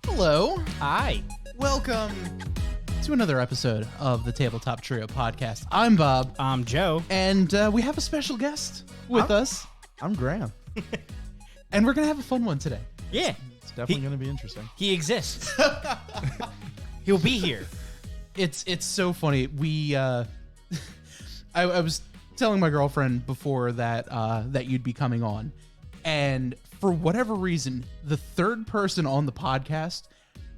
Hello. Hi. Welcome to another episode of the Tabletop Trio Podcast. I'm Bob. I'm Joe. And we have a special guest with us. I'm Graham. And we're going to have a fun one today. Yeah. It's definitely going to be interesting. He exists. He'll be here. It's so funny. I was telling my girlfriend before that that you'd be coming on. And for whatever reason, the third person on the podcast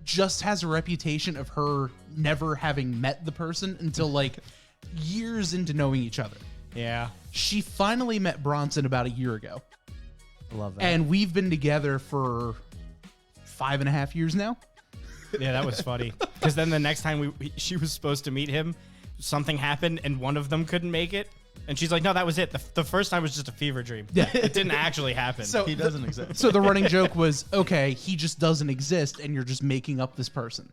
just has a reputation of her never having met the person until like years into knowing each other. Yeah. She finally met Bronson about a year ago. I love that. And we've been together for 5.5 years now. Yeah, that was funny. Because then the next time she was supposed to meet him, something happened and one of them couldn't make it. And she's like, no, that was it. The first time was just a fever dream. Yeah. It didn't actually happen. So he doesn't exist. So the running joke was, okay, he just doesn't exist and you're just making up this person.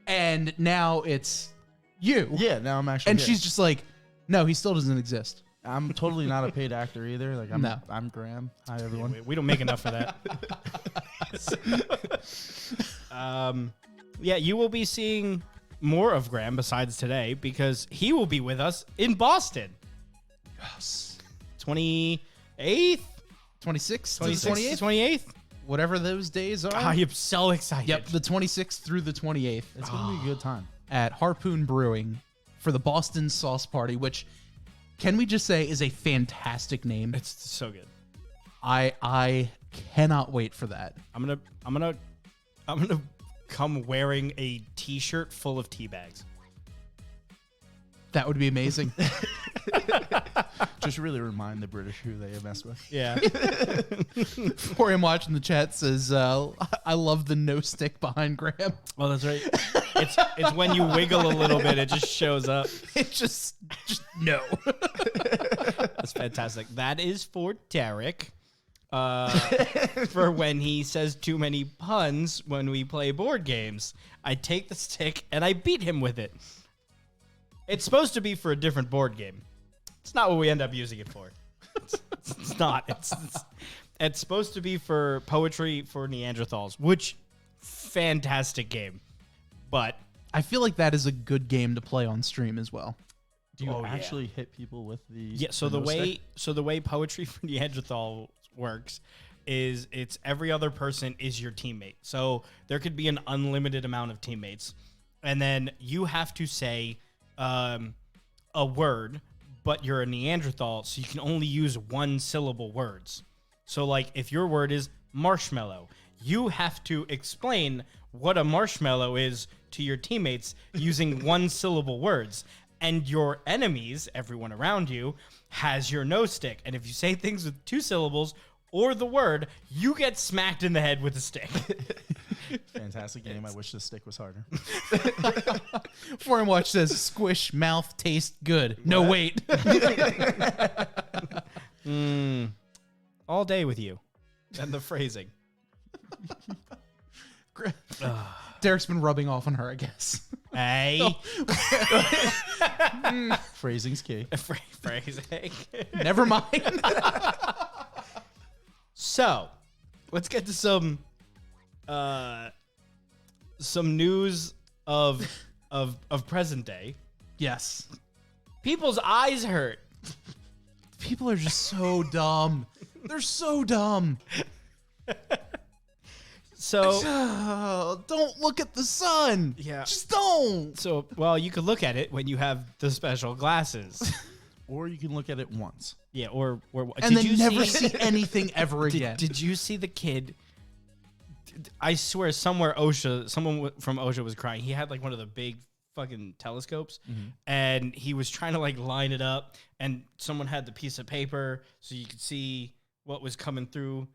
And now it's you. Yeah, now I'm actually And here. she's just like, no, he still doesn't exist. I'm totally not a paid actor either. Like I'm Graham. Hi everyone. we don't make enough for that. Yeah, you will be seeing more of Graham besides today because he will be with us in Boston. Yes. 28th? 26th to the 26th? 28th? 28th? Whatever those days are. I am so excited. Yep, the 26th through the 28th It's going to be a good time. at Harpoon Brewing for the Boston Sauce Party, which, can we just say, is a fantastic name. It's so good. I cannot wait for that. I'm gonna come wearing a t-shirt full of tea bags. That would be amazing. Just really remind the British who they mess with. Yeah. For him watching the chat says, I love the no stick behind Graham. Oh, that's right. It's when you wiggle a little bit, it just shows up. It just no. That's fantastic. That is for Derek. For when he says too many puns when we play board games. I take the stick and I beat him with it. It's supposed to be for a different board game. It's not what we end up using it for. It's not. It's supposed to be for Poetry for Neanderthals, which fantastic game. But I feel like that is a good game to play on stream as well. Do you Oh, yeah. actually hit people with the yeah, so the way Poetry for Neanderthal works is it's every other person is your teammate. So there could be an unlimited amount of teammates, and then you have to say a word, but you're a Neanderthal, so you can only use one syllable words. So like if your word is marshmallow, you have to explain what a marshmallow is to your teammates using one syllable words. And your enemies, everyone around you, has your no stick. And if you say things with two syllables or the word, you get smacked in the head with a stick. fantastic game. I wish the stick was harder. For him watch says, squish, mouth, taste good. No, wait. All day with you. And the phrasing. Derek's been rubbing off on her, I guess. Hey. Phrasing's key. Phrasing. Never mind. So, let's get to some news of present day. Yes. People's eyes hurt. People are just so dumb. They're so dumb. So, Don't look at the sun. Yeah. Just don't. so well, you could look at it when you have the special glasses. Or you can look at it once. Yeah, or And then never see anything ever again. Did you see the kid? I swear, someone from OSHA was crying. He had like one of the big fucking telescopes, and he was trying to like line it up, and someone had the piece of paper so you could see what was coming through,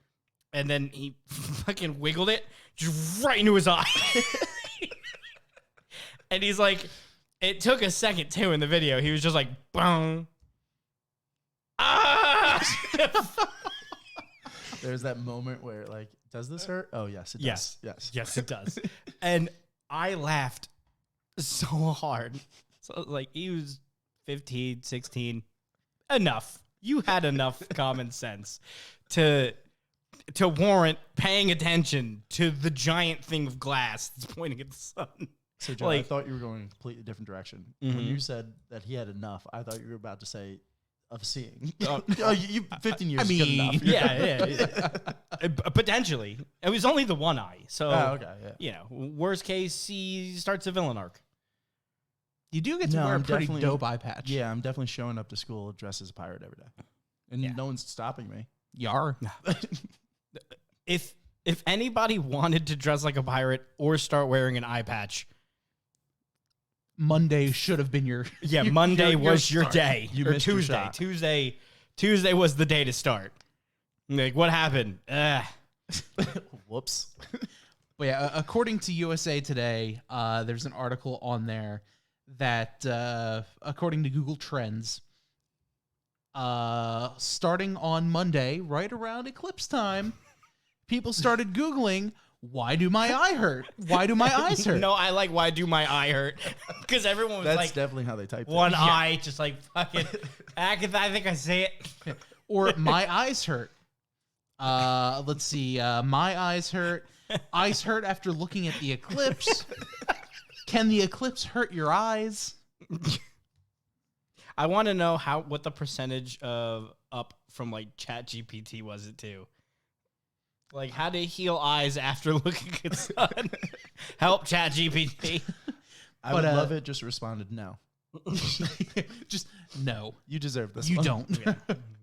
and then he fucking wiggled it just right into his eye. And he's like, it took a second too in the video. He was just like, bong. Ah! There's that moment where like, does this hurt? Oh yes, it Yes. does. Yes. Yes, it does. And I laughed so hard. So like he was 15, 16. Enough. You had enough common sense to warrant paying attention to the giant thing of glass that's pointing at the sun. So, Joe, I thought you were going in a completely different direction. When you said that he had enough, I thought you were about to say of seeing. You 15 years is good enough. Yeah. Potentially. It was only the one eye. So, worst case, he starts a villain arc. You do get to wear a pretty dope eye patch. Yeah, I'm definitely showing up to school dressed as a pirate every day. And no one's stopping me. Yar. If anybody wanted to dress like a pirate or start wearing an eye patch, Monday should have been your Monday was your day. You or missed your Tuesday. shot. Tuesday was the day to start. Like, what happened? Whoops. But yeah, according to USA Today, there's an article on there that, according to Google Trends, starting on Monday, right around eclipse time, people started Googling, why do my eye hurt? Why do my eyes hurt? No, I like, why do my eye hurt? Because everyone was That's definitely how they typed it. One eye, just like, fucking, I think I say it. Or my eyes hurt. Let's see. My eyes hurt. Eyes hurt after looking at the eclipse. Can the eclipse hurt your eyes? I want to know what the percentage of up from like ChatGPT was it too. Like how to heal eyes after looking at sun. Help ChatGPT. I would love it. Just responded no. Just no. You deserve this. You one. don't. Yeah.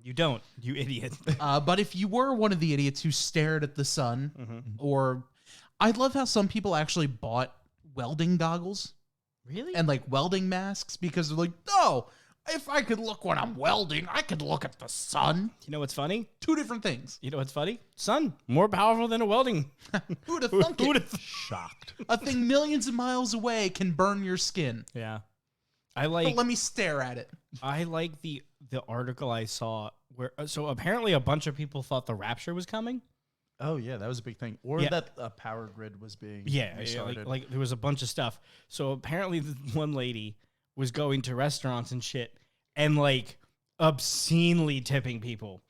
You don't. You idiot. But if you were one of the idiots who stared at the sun, or I love how some people actually bought welding goggles. Really? And like welding masks because they're like, no, if I could look when I'm welding, I could look at the sun. You know what's funny? Two different things. You know what's funny? Sun, more powerful than a welding. Who'd have thunk it? Shocked. A thing millions of miles away can burn your skin. Yeah. But let me stare at it. I like the article I saw where, so apparently a bunch of people thought the rapture was coming. Oh, yeah, that was a big thing. Or that a power grid was being restarted. Like there was a bunch of stuff. So apparently the one lady was going to restaurants and shit and like obscenely tipping people.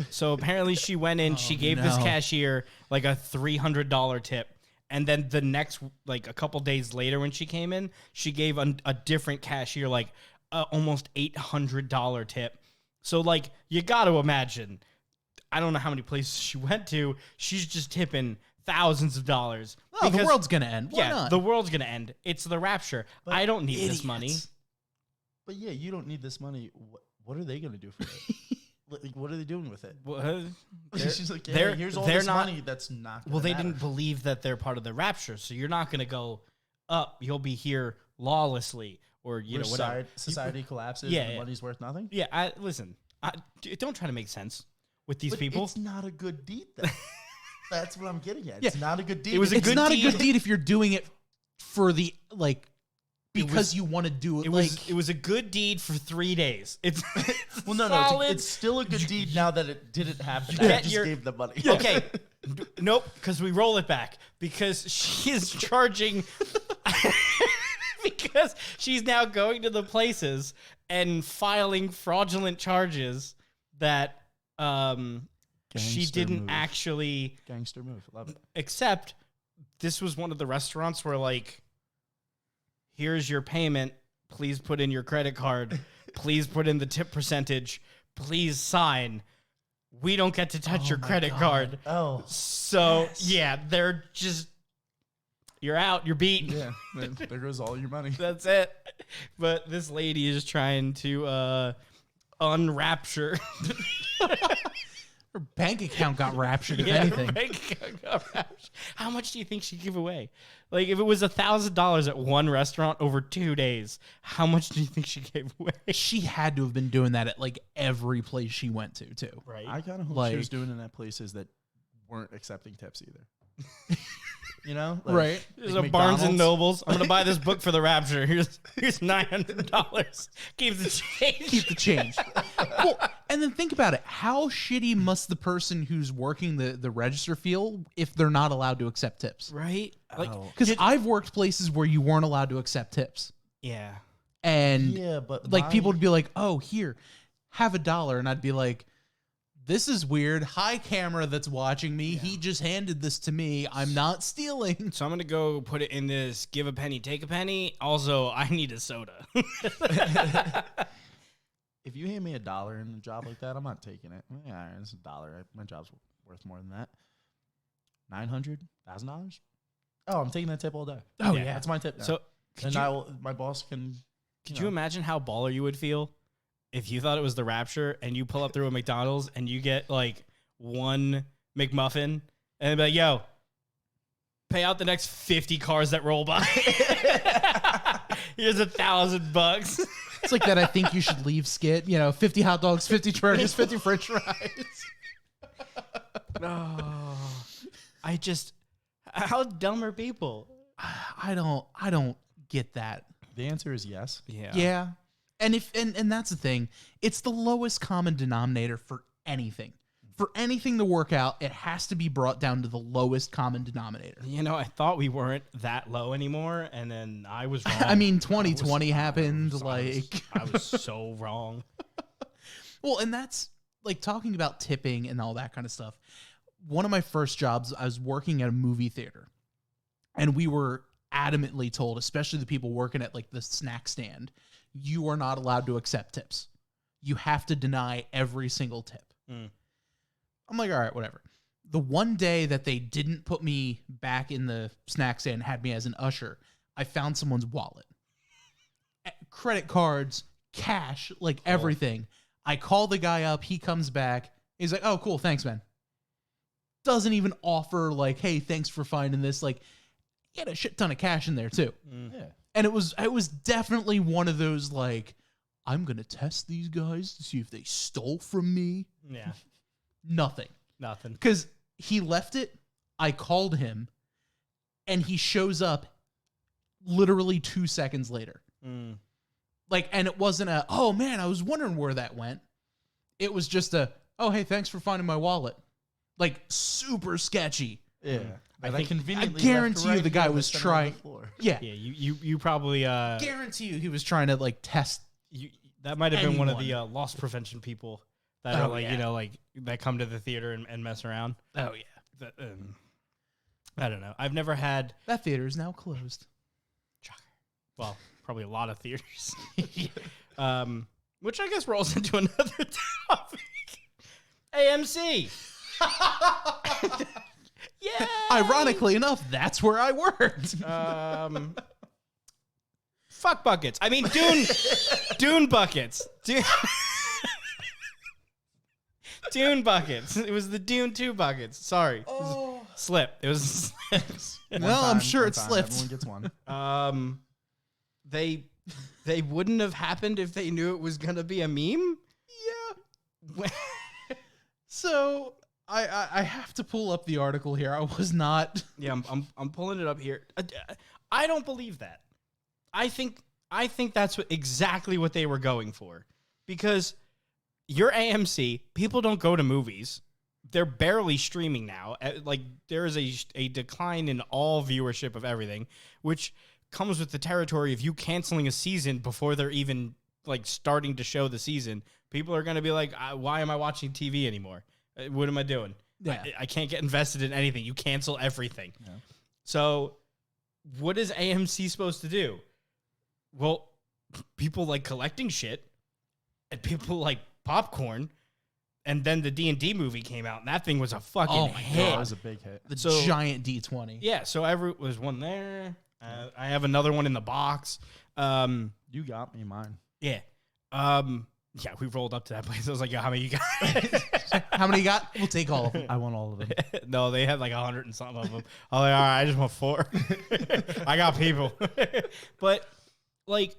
So apparently she went in, she gave this cashier like a $300 tip. And then the next, like a couple days later when she came in, she gave a different cashier like almost $800 tip. So like you got to imagine, I don't know how many places she went to. She's just tipping thousands of dollars. Oh, the world's going to end. Why not? The world's going to end. It's the rapture. But I don't need this money. But yeah, you don't need this money. What are they going to do for it? Like, what are they doing with it? She's like, here's all this money that's not gonna they matter. didn't believe that they're part of the rapture. So you're not going to go up. You'll be here lawlessly or, whatever. Society collapses and the money's worth nothing? Yeah, listen, don't try to make sense with these people. It's not a good deed, though. That's what I'm getting at. It's not a good deed. It's not a good deed if you're doing it for the, like, because you want to do it. It was a good deed for 3 days. It's it's still a good deed now that it didn't happen. I just gave the money. Okay. Nope, because we roll it back. Because she is charging... because she's now going to the places and filing fraudulent charges that she didn't actually... Gangster move. Love it. Except this was one of the restaurants where, like, here's your payment. Please put in your credit card. Please put in the tip percentage. Please sign. We don't get to touch your credit card. Oh. So, they're just... You're out. You're beat. Yeah, there goes all your money. That's it. But this lady is trying to unrapture. Her bank account got raptured, if anything. Her bank account got raptured. How much do you think she gave away? Like, if it was $1,000 at one restaurant over 2 days, how much do you think she gave away? She had to have been doing that at, like, every place she went to, too. Right. I kind of hope she was doing it at places that weren't accepting tips either. You know? Like, right. There's a Barnes and Nobles. I'm going to buy this book for the rapture. Here's $900. Keep the change. Keep the change. Well, and then think about it. How shitty must the person who's working the register feel if they're not allowed to accept tips? Right? Like, because I've worked places where you weren't allowed to accept tips. Yeah. And but like people would be like, oh, here, have $1, and I'd be like, this is weird. Hi, camera that's watching me. Yeah. He just handed this to me. I'm not stealing. So I'm going to go put it in this give a penny, take a penny. Also, I need a soda. If you hand me $1 in a job like that, I'm not taking it. Yeah, it's $1. My job's worth more than that. $900,000? Oh, I'm taking that tip all day. Oh, yeah. That's my tip now. So, my boss can... Could you imagine how baller you would feel if you thought it was the Rapture and you pull up through a McDonald's and you get like one McMuffin and be like, yo, pay out the next 50 cars that roll by. Here's $1,000. It's like that I think you should leave skit. 50 hot dogs, 50 burgers, 50 french fries. Oh, how dumb are people? I don't get that. The answer is yes. Yeah. And that's the thing. It's the lowest common denominator for anything. For anything to work out, it has to be brought down to the lowest common denominator. I thought we weren't that low anymore, and then I was wrong. I mean, 2020 happened. I was so wrong. Well, and that's like talking about tipping and all that kind of stuff. One of my first jobs, I was working at a movie theater, and we were adamantly told, especially the people working at like the snack stand, you are not allowed to accept tips. You have to deny every single tip. I'm like, all right, whatever. The one day that they didn't put me back in the snack stand and had me as an usher, I found someone's wallet. Credit cards, cash, like everything. I call the guy up. He comes back. He's like, oh, cool. Thanks, man. Doesn't even offer like, hey, thanks for finding this. Like, he had a shit ton of cash in there too. Yeah. And it was definitely one of those like, I'm going to test these guys to see if they stole from me. Yeah. Nothing. Because he left it. I called him and he shows up literally 2 seconds later. Like, and it wasn't a, oh man, I was wondering where that went. It was just a, oh, hey, thanks for finding my wallet. Like, super sketchy. Yeah. I guarantee you the guy was trying. Yeah. Yeah. You probably guarantee you he was trying to like test. That might have been one of the loss prevention people that are like, like that come to the theater and mess around. Oh yeah. I don't know. I've never had that theater is now closed. Well, probably a lot of theaters. Which I guess rolls into another topic. AMC. Yeah. Ironically enough, that's where I worked. Fuck buckets. I mean, Dune buckets. Dune buckets. It was the Dune 2 buckets. Sorry. Oh. Slip. It was a slip. Well, I'm sure it slipped. Everyone gets one. They wouldn't have happened if they knew it was gonna be a meme. Yeah. So I have to pull up the article here. I was not. Yeah, I'm pulling it up here. I don't believe that. I think that's exactly what they were going for, because you're AMC. People don't go to movies. They're barely streaming now. Like, there is a decline in all viewership of everything, which comes with the territory of you canceling a season before they're even like starting to show the season. People are going to be like, why am I watching TV anymore? What am I doing? Yeah. I can't get invested in anything. You cancel everything. Yeah. So what is AMC supposed to do? Well, people like collecting shit, and people like popcorn. And then the D&D movie came out, and that thing was a fucking hit. That was a big hit. The giant D20. Yeah, so was one there. I have another one in the box. You got me mine. Yeah. Yeah, we rolled up to that place. I was like, yo, how many you got? How many you got? We'll take all of them. I want all of them. No, they had like 100 and something of them. I was like, all right, I just want 4. I got people. But, like,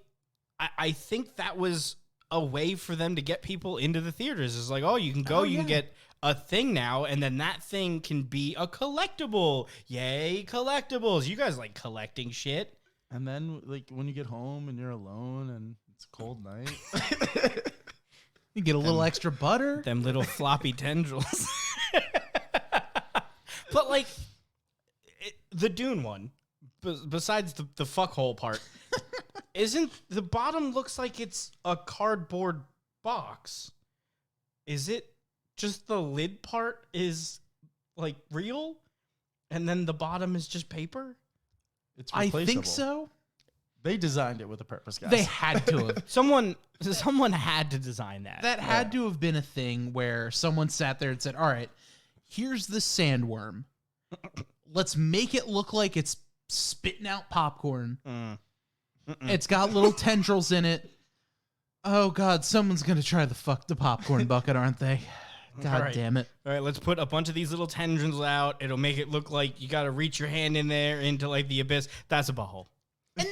I think that was a way for them to get people into the theaters. It's like, oh, you can go, you can get a thing now, and then that thing can be a collectible. Yay, collectibles. You guys like collecting shit. And then, like, when you get home and you're alone and it's a cold night, you get a little extra butter. Them little floppy tendrils. But, like, the Dune one, besides the fuckhole part, isn't the bottom looks like it's a cardboard box. is it just the lid part is like real, and then the bottom is just paper? It's I replaceable. think so. They designed it with a purpose, guys. They had to have. Someone had to design that. That had to have been a thing where someone sat there and said, all right, here's the sandworm. Let's make it look like it's spitting out popcorn. It's got little tendrils in it. Oh, God, someone's going to try to fuck the popcorn bucket, aren't they? God damn it. All right, let's put a bunch of these little tendrils out. It'll make it look like you got to reach your hand in there into like the abyss. That's a butthole. And,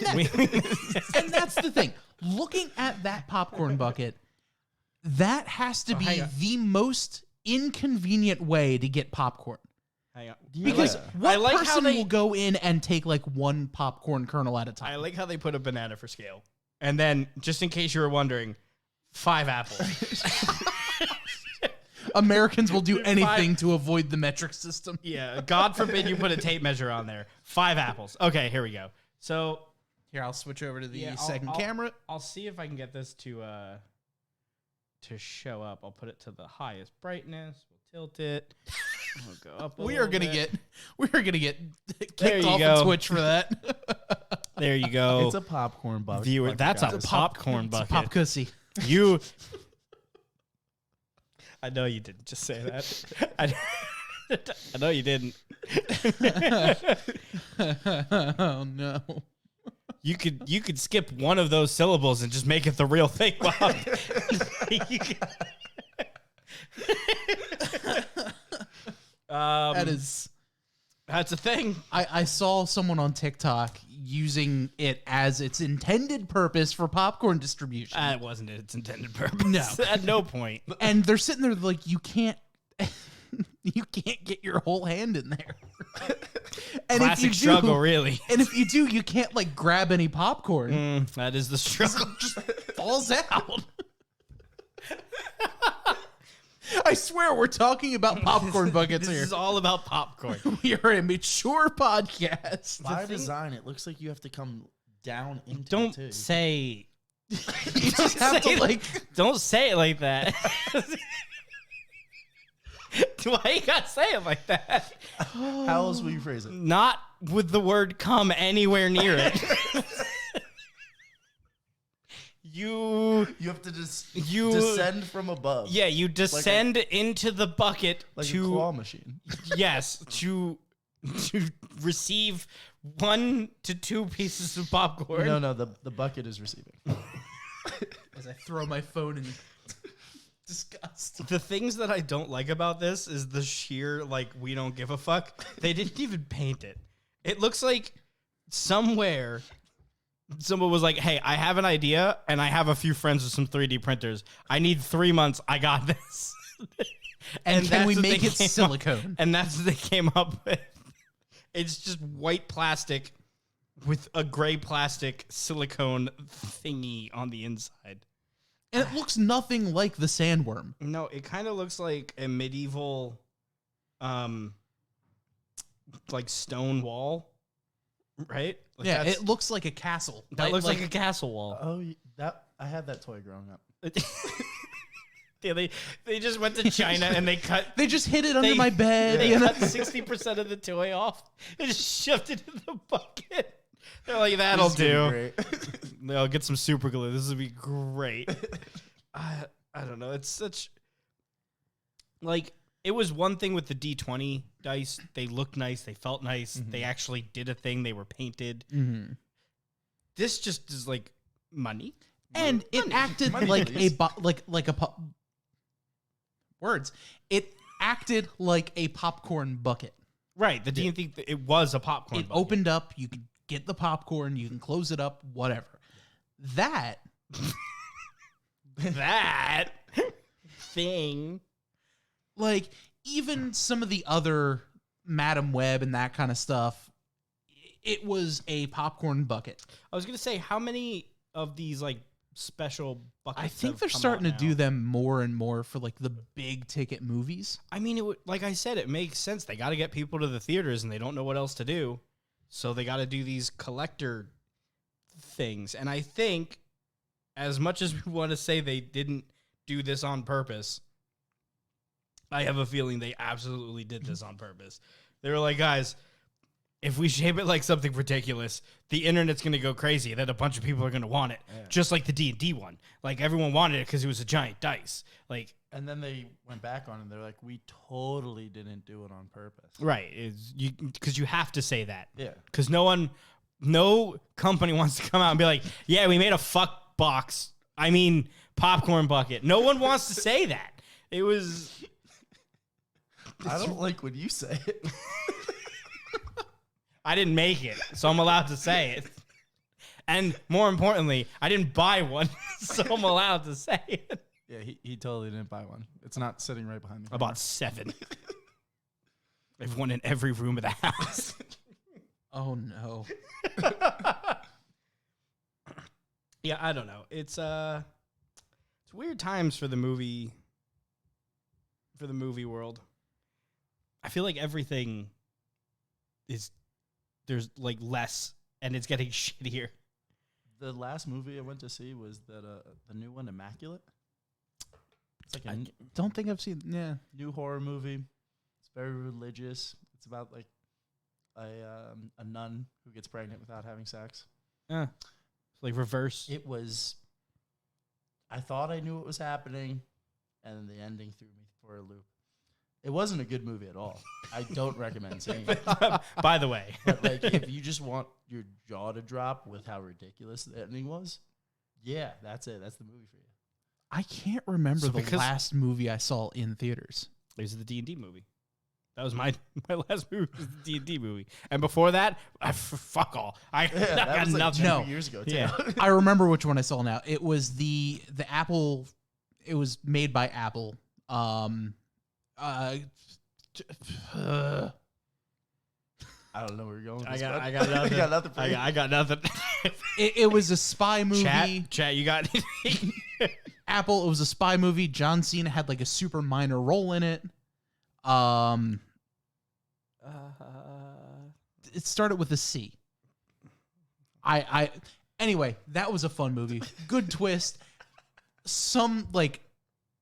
and that's the thing. Looking at that popcorn bucket, that has to be the most inconvenient way to get popcorn. Hang on. Because what like how person they- will go in and take like one popcorn kernel at a time? I like how they put a banana for scale. And then, just in case you were wondering, 5 apples. Americans will do anything to avoid the metric system. Yeah, God forbid you put a tape measure on there. 5 apples. Okay, here we go. So Here, I'll switch over to the Yeah, second I'll- camera. I'll see if I can get this to show up. I'll put it to the highest brightness. We'll tilt it. We'll go up. We are gonna get There kicked you off go. of Twitch for that. There you go. It's a popcorn bucket. Viewer, that's a guys. popcorn bucket. Pop cussy. You. I know you didn't just say that. I know you didn't. Oh no. You could skip one of those syllables and just make it the real thing, Bob. That's a thing. I saw someone on TikTok using it as its intended purpose for popcorn distribution. That wasn't its intended purpose. No. At no point. And they're sitting there like, you can't get your whole hand in there. And Classic struggle, really. And if you do, you can't like grab any popcorn. That is the struggle. It just falls out. I swear we're talking about popcorn buckets This here. is all about popcorn. We are a mature podcast. By design, it looks like you have to come down into it Don't too. say. You just have to like. Don't say it like that. Why you gotta say it like that? How else will you phrase it? Not with the word "come" anywhere near it. You have to just You- descend from above. yeah, you descend into the bucket Like to a claw machine. yes to receive 1 to 2 pieces of popcorn. No, the bucket is receiving. As I throw my phone in disgust. The things that I don't like about this is the sheer, like, we don't give a fuck. They didn't even paint it. It looks like somewhere someone was like, hey, I have an idea, and I have a few friends with some 3D printers. I need 3 months. I got this. And can we that's what make they it came up- silicone? and that's what they came up with. It's just white plastic with a gray plastic silicone thingy on the inside. And it looks nothing like the sandworm. No, it kind of looks like a medieval, like stone wall, right? Like Yeah, that's- it looks like a castle. that looks like a castle wall. Oh, that I had that toy growing up. Yeah, they just went to China and they cut. They just hid it under They- my bed. They you know? cut 60% of the toy off and just shoved it in the bucket. They're like, that'll This is gonna do. be great. They'll get some super glue. This would be great. I don't know. It's such like it was one thing with the D20 dice. They looked nice. They felt nice. They actually did a thing. They were painted. Mm-hmm. This just is like money. And it acted Money, like please. words. It acted like a popcorn bucket. Right. The D&D, it was a popcorn It bucket. opened up. You could get the popcorn. You can close it up. Whatever. That that thing. like even some of the other Madam Web and that kind of stuff, it was a popcorn bucket. I was going to say, how many of these like special buckets I think have they're come starting to out do now? them more and more for like the big ticket movies. I mean, it would, like I said, it makes sense. They got to get people to the theaters and they don't know what else to do. So they got to do these collector things. And I think as much as we want to say they didn't do this on purpose, I have a feeling they absolutely did this on purpose. They were like, guys, if we shape it like something ridiculous, the internet's going to go crazy. Then a bunch of people are going to want it, just like the D&D one. Like, everyone wanted it because it was a giant dice. Like, and then they went back on it. They're like, we totally didn't do it on purpose. Right. Because you have to say that. Yeah. Because no company wants to come out and be like, yeah, we made a fuck box. I mean, popcorn bucket. No one wants to say that. It was... I don't like when you say it. I didn't make it, so I'm allowed to say it. And more importantly, I didn't buy one, so I'm allowed to say it. Yeah, he totally didn't buy one. It's not sitting right behind me. I bought 7. There's one in every room of the house. Oh, no. Yeah, I don't know. It's weird times for the movie world. I feel like everything there's like less, and it's getting shittier. The last movie I went to see was the new one, Immaculate. It's like I don't think I've seen. Yeah, new horror movie. It's very religious. It's about like a nun who gets pregnant without having sex. It's like reverse. It was. I thought I knew what was happening, and the ending threw me for a loop. It wasn't a good movie at all. I don't recommend seeing it. By the way. But like, if you just want your jaw to drop with how ridiculous the ending was, yeah, that's it. That's the movie for you. I can't remember the last movie I saw in theaters. It was the D&D movie. That was my last movie, was the D&D movie. And before that, fuck all. I got was nothing. Like 2 years ago, too. Yeah. I remember which one I saw now. It was the Apple. It was made by Apple. I don't know where you're going with I this, got bud. nothing. I got nothing for you. I got nothing. It was a spy movie. Chat, you got Apple. It was a spy movie. John Cena had like a super minor role in it. It started with a C. Anyway, that was a fun movie. Good twist. Some like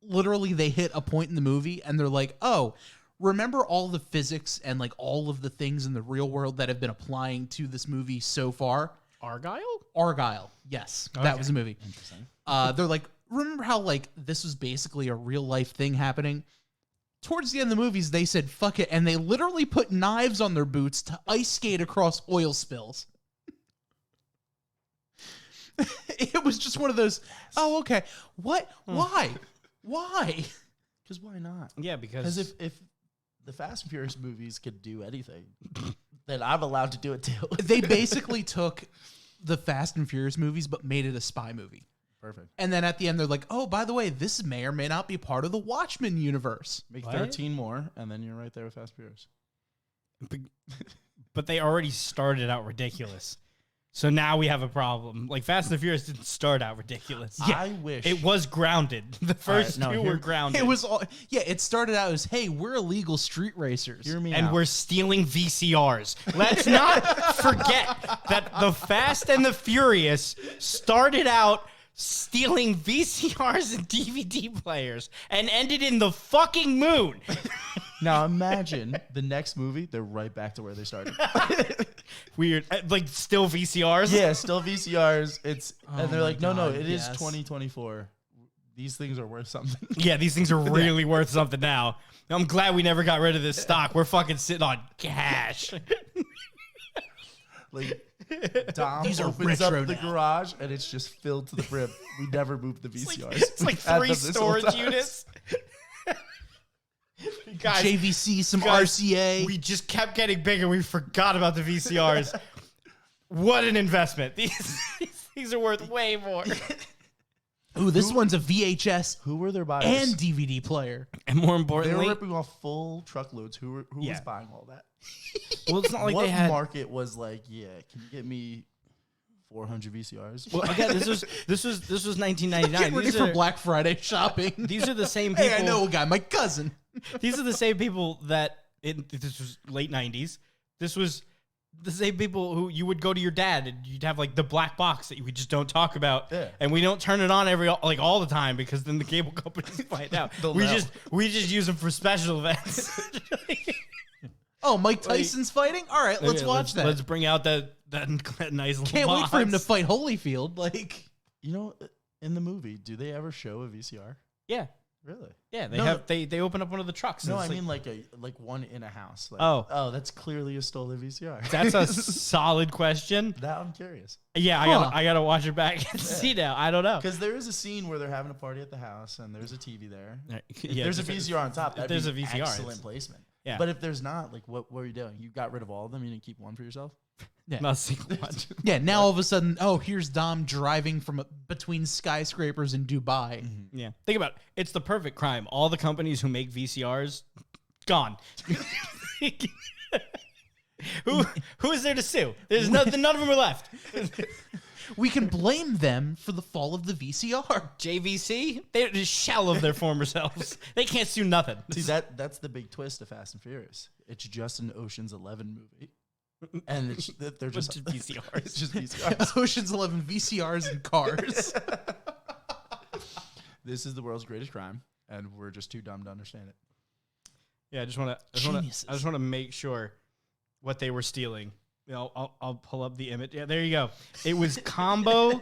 literally they hit a point in the movie and they're like, oh, remember all the physics and like all of the things in the real world that have been applying to this movie so far? Argyle. Yes. Okay. That was a movie. Interesting. They're like, remember how like this was basically a real life thing happening? Towards the end of the movies, they said, fuck it. And they literally put knives on their boots to ice skate across oil spills. It was just one of those, oh, okay. What? Why? Why? Because why not? Yeah, because if the Fast and Furious movies could do anything, then I'm allowed to do it too. They basically took the Fast and Furious movies, but made it a spy movie. Perfect. And then at the end, they're like, oh, by the way, this may or may not be part of the Watchmen universe. Make 13 more, and then you're right there with Fast and Furious. But they already started out ridiculous. So now we have a problem. Like, Fast and the Furious didn't start out ridiculous. Yeah, I wish. It was grounded. The first two were grounded. It was all, it started out as, hey, we're illegal street racers. Hear me and out. We're stealing VCRs. Let's not forget that the Fast and the Furious started out stealing VCRs and DVD players and ended in the fucking moon. Now imagine the next movie, they're right back to where they started. Weird. Like, still VCRs? Yeah, still VCRs. And they're like, no, it is yes. 2024. These things are worth something. Yeah, these things are really worth something now. I'm glad we never got rid of this stock. We're fucking sitting on cash. Like, Dom These are opens retro up the now. garage and it's just filled to the brim. We never moved the VCRs. It's like We've had 3 them this whole storage time. units. Guys, JVC, some RCA. We just kept getting bigger. We forgot about the VCRs. What an investment. These are worth way more. Ooh, this one's a VHS Who were their buyers? and DVD player. And more They importantly, were ripping off full truckloads. Who Yeah. was buying all that? well, it's not like What they had. market was like, yeah, can you get me 400 VCRs? Well, again, this was 1999. Get ready for Black Friday shopping. These are the same people. Hey, I know a guy, my cousin. These are the same people that this was late 90s. This was the same people who you would go to your dad and you'd have like the black box that we just don't talk about, and we don't turn it on all the time because then the cable companies find out. we just use them for special events. Oh, Mike Tyson's fighting? All right, let's watch that. Let's bring out that nice little Can't box. wait for him to fight Holyfield. Like, in the movie, do they ever show a VCR? Yeah. Really? Yeah, they open up one of the trucks. No, I mean like one in a house. Like, oh, that's clearly a stolen VCR. That's a solid question. Now I'm curious. Yeah, I gotta watch it back and see now. I don't know, because there is a scene where they're having a party at the house and there's a TV there. Yeah, there's a VCR on top. That'd there's be a VCR. Excellent placement. Yeah. But if there's not, like, what were you doing? You got rid of all of them. You didn't keep one for yourself. Yeah. Not a single one. Yeah. Now all of a sudden, here's Dom driving between skyscrapers in Dubai. Mm-hmm. Yeah. Think about it. It's the perfect crime. All the companies who make VCRs, gone. Who is there to sue? There's nothing. None of them are left. We can blame them for the fall of the VCR. JVC, they're a shell of their former selves. They can't sue nothing. See, that's the big twist of Fast and Furious. It's just an Ocean's 11 movie. And they're just VCRs. It's just VCRs. Ocean's 11 VCRs and cars. This is the world's greatest crime, and we're just too dumb to understand it. Yeah, I just want to make sure what they were stealing. I'll pull up the image. Yeah, there you go. It was combo,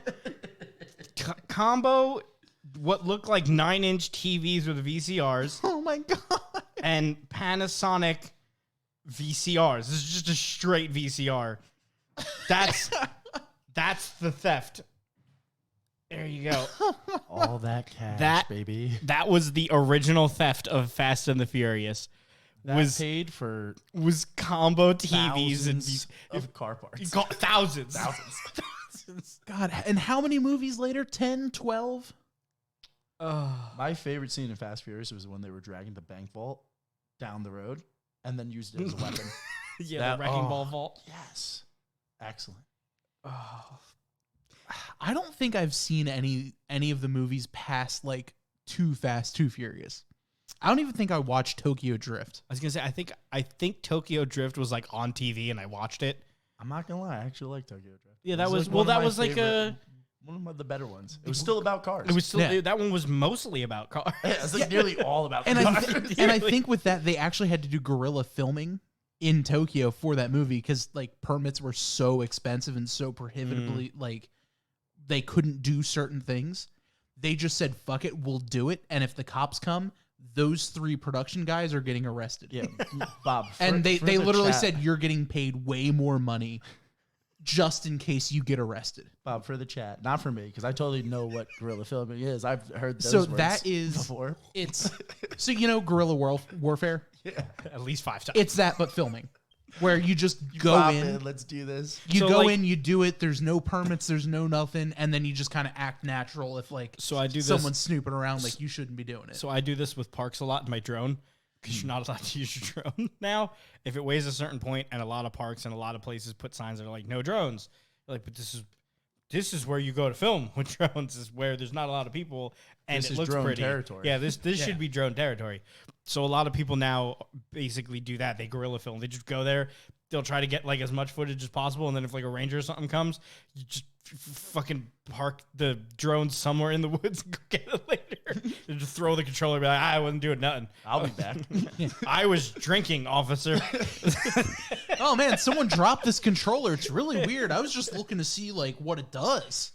what looked like 9-inch TVs with VCRs. Oh my God. And Panasonic VCRs. This is just a straight VCR. That's the theft. There you go. All that cash, baby. That was the original theft of Fast and the Furious. Was paid for combo TVs of car parts. Thousands. God, and how many movies later? 10, 12? My favorite scene in Fast Furious was when they were dragging the bank vault down the road and then used it as a weapon. The wrecking ball vault. Yes. Excellent. I don't think I've seen any of the movies past like Too Fast, Too Furious. I don't even think I watched Tokyo Drift. I was gonna say I think Tokyo Drift was like on TV and I watched it. I'm not gonna lie, I actually like Tokyo Drift. Yeah, that was one of the better ones. It was still about cars. It was still that one was mostly about cars. Yeah, it's like nearly all about cars. And I think with that they actually had to do guerrilla filming in Tokyo for that movie because like permits were so expensive and so prohibitively like they couldn't do certain things. They just said, "Fuck it, we'll do it." And if the cops come, those 3 production guys are getting arrested. Yeah, Bob. And they literally said you're getting paid way more money just in case you get arrested. Bob, for the chat, not for me, because I totally know what guerrilla filming is. I've heard those words that is before. So guerrilla warfare? Yeah, at least 5 times. It's that, but filming. Where you just go in. Let's do this. You go in, you do it. There's no permits. There's no nothing, and then you just kind of act natural. If like someone's snooping around, like you shouldn't be doing it. So I do this with parks a lot in my drone because you're not allowed to use your drone now. If it weighs a certain point, and a lot of parks and a lot of places put signs that are like no drones. You're like, but this is where you go to film with drones. Is where there's not a lot of people and it looks drone pretty. Territory. Yeah, this should be drone territory. So a lot of people now basically do that. They guerrilla film. They just go there. They'll try to get like as much footage as possible, and then if like a ranger or something comes, you just fucking park the drone somewhere in the woods and go get it later. And just throw the controller and be like, I wasn't doing nothing. I'll be back. I was drinking, officer. Oh man, someone dropped this controller. It's really weird. I was just looking to see like what it does.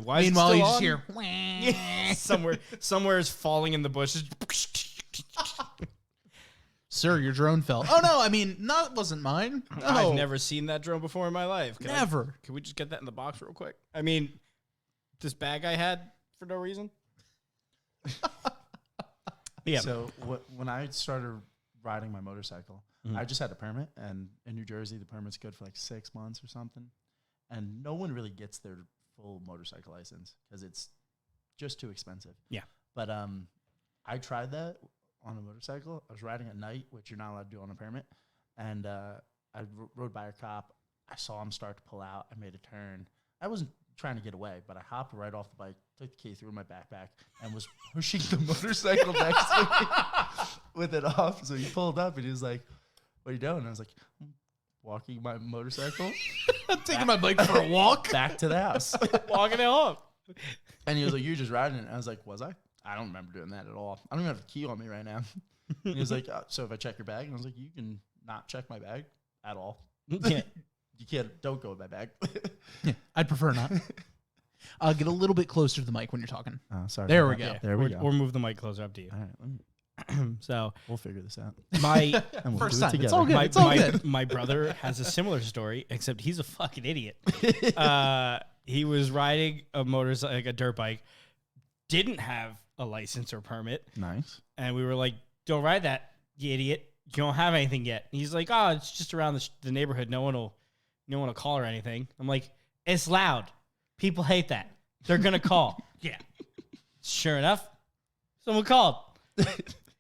Why Meanwhile, is it you still just on? hear somewhere is falling in the bushes. Sir, your drone fell. Oh no, I mean, no, it wasn't mine. No. I've never seen that drone before in my life. Never. Can we just get that in the box real quick? I mean, this bag I had for no reason. Yeah. So when I started riding my motorcycle, I just had a permit, and in New Jersey, the permit's good for like 6 months or something. And no one really gets their full motorcycle license because it's just too expensive. Yeah. But I tried that on a motorcycle. I was riding at night, which you're not allowed to do on a permit. And I rode by a cop. I saw him start to pull out. I made a turn. I wasn't trying to get away, but I hopped right off the bike, took the key, threw it in my backpack, and was pushing the motorcycle next to me with it off. So he pulled up, and he was like, "What are you doing?" And I was like, "I'm walking my motorcycle I'm taking my bike for a walk. back to the house. Walking it home. And he was like, "You're just riding it." I was like, "Was I? I don't remember doing that at all. I don't even have a key on me right now." And he was like, "So if I check your bag?" And I was like, "You can not check my bag at all. Yeah. You can't. Don't go with my bag." Yeah, I'd prefer not. Get a little bit closer to the mic when you're talking. Oh, sorry. There we about go. that. There we go. Or move the mic closer up to you. All right, So we'll figure this out. my And we'll First do it time. together. It's all good. my, It's all my, good. my brother has a similar story, except he's a fucking idiot. He was riding a motorcycle, like a dirt bike, didn't have a license or permit, Nice. and we were like, "Don't ride that, you idiot! You don't have anything yet." And he's like, "Oh, it's just around the neighborhood. No one will call or anything." I'm like, "It's loud. People hate that. They're gonna call." Yeah. Sure enough, someone called.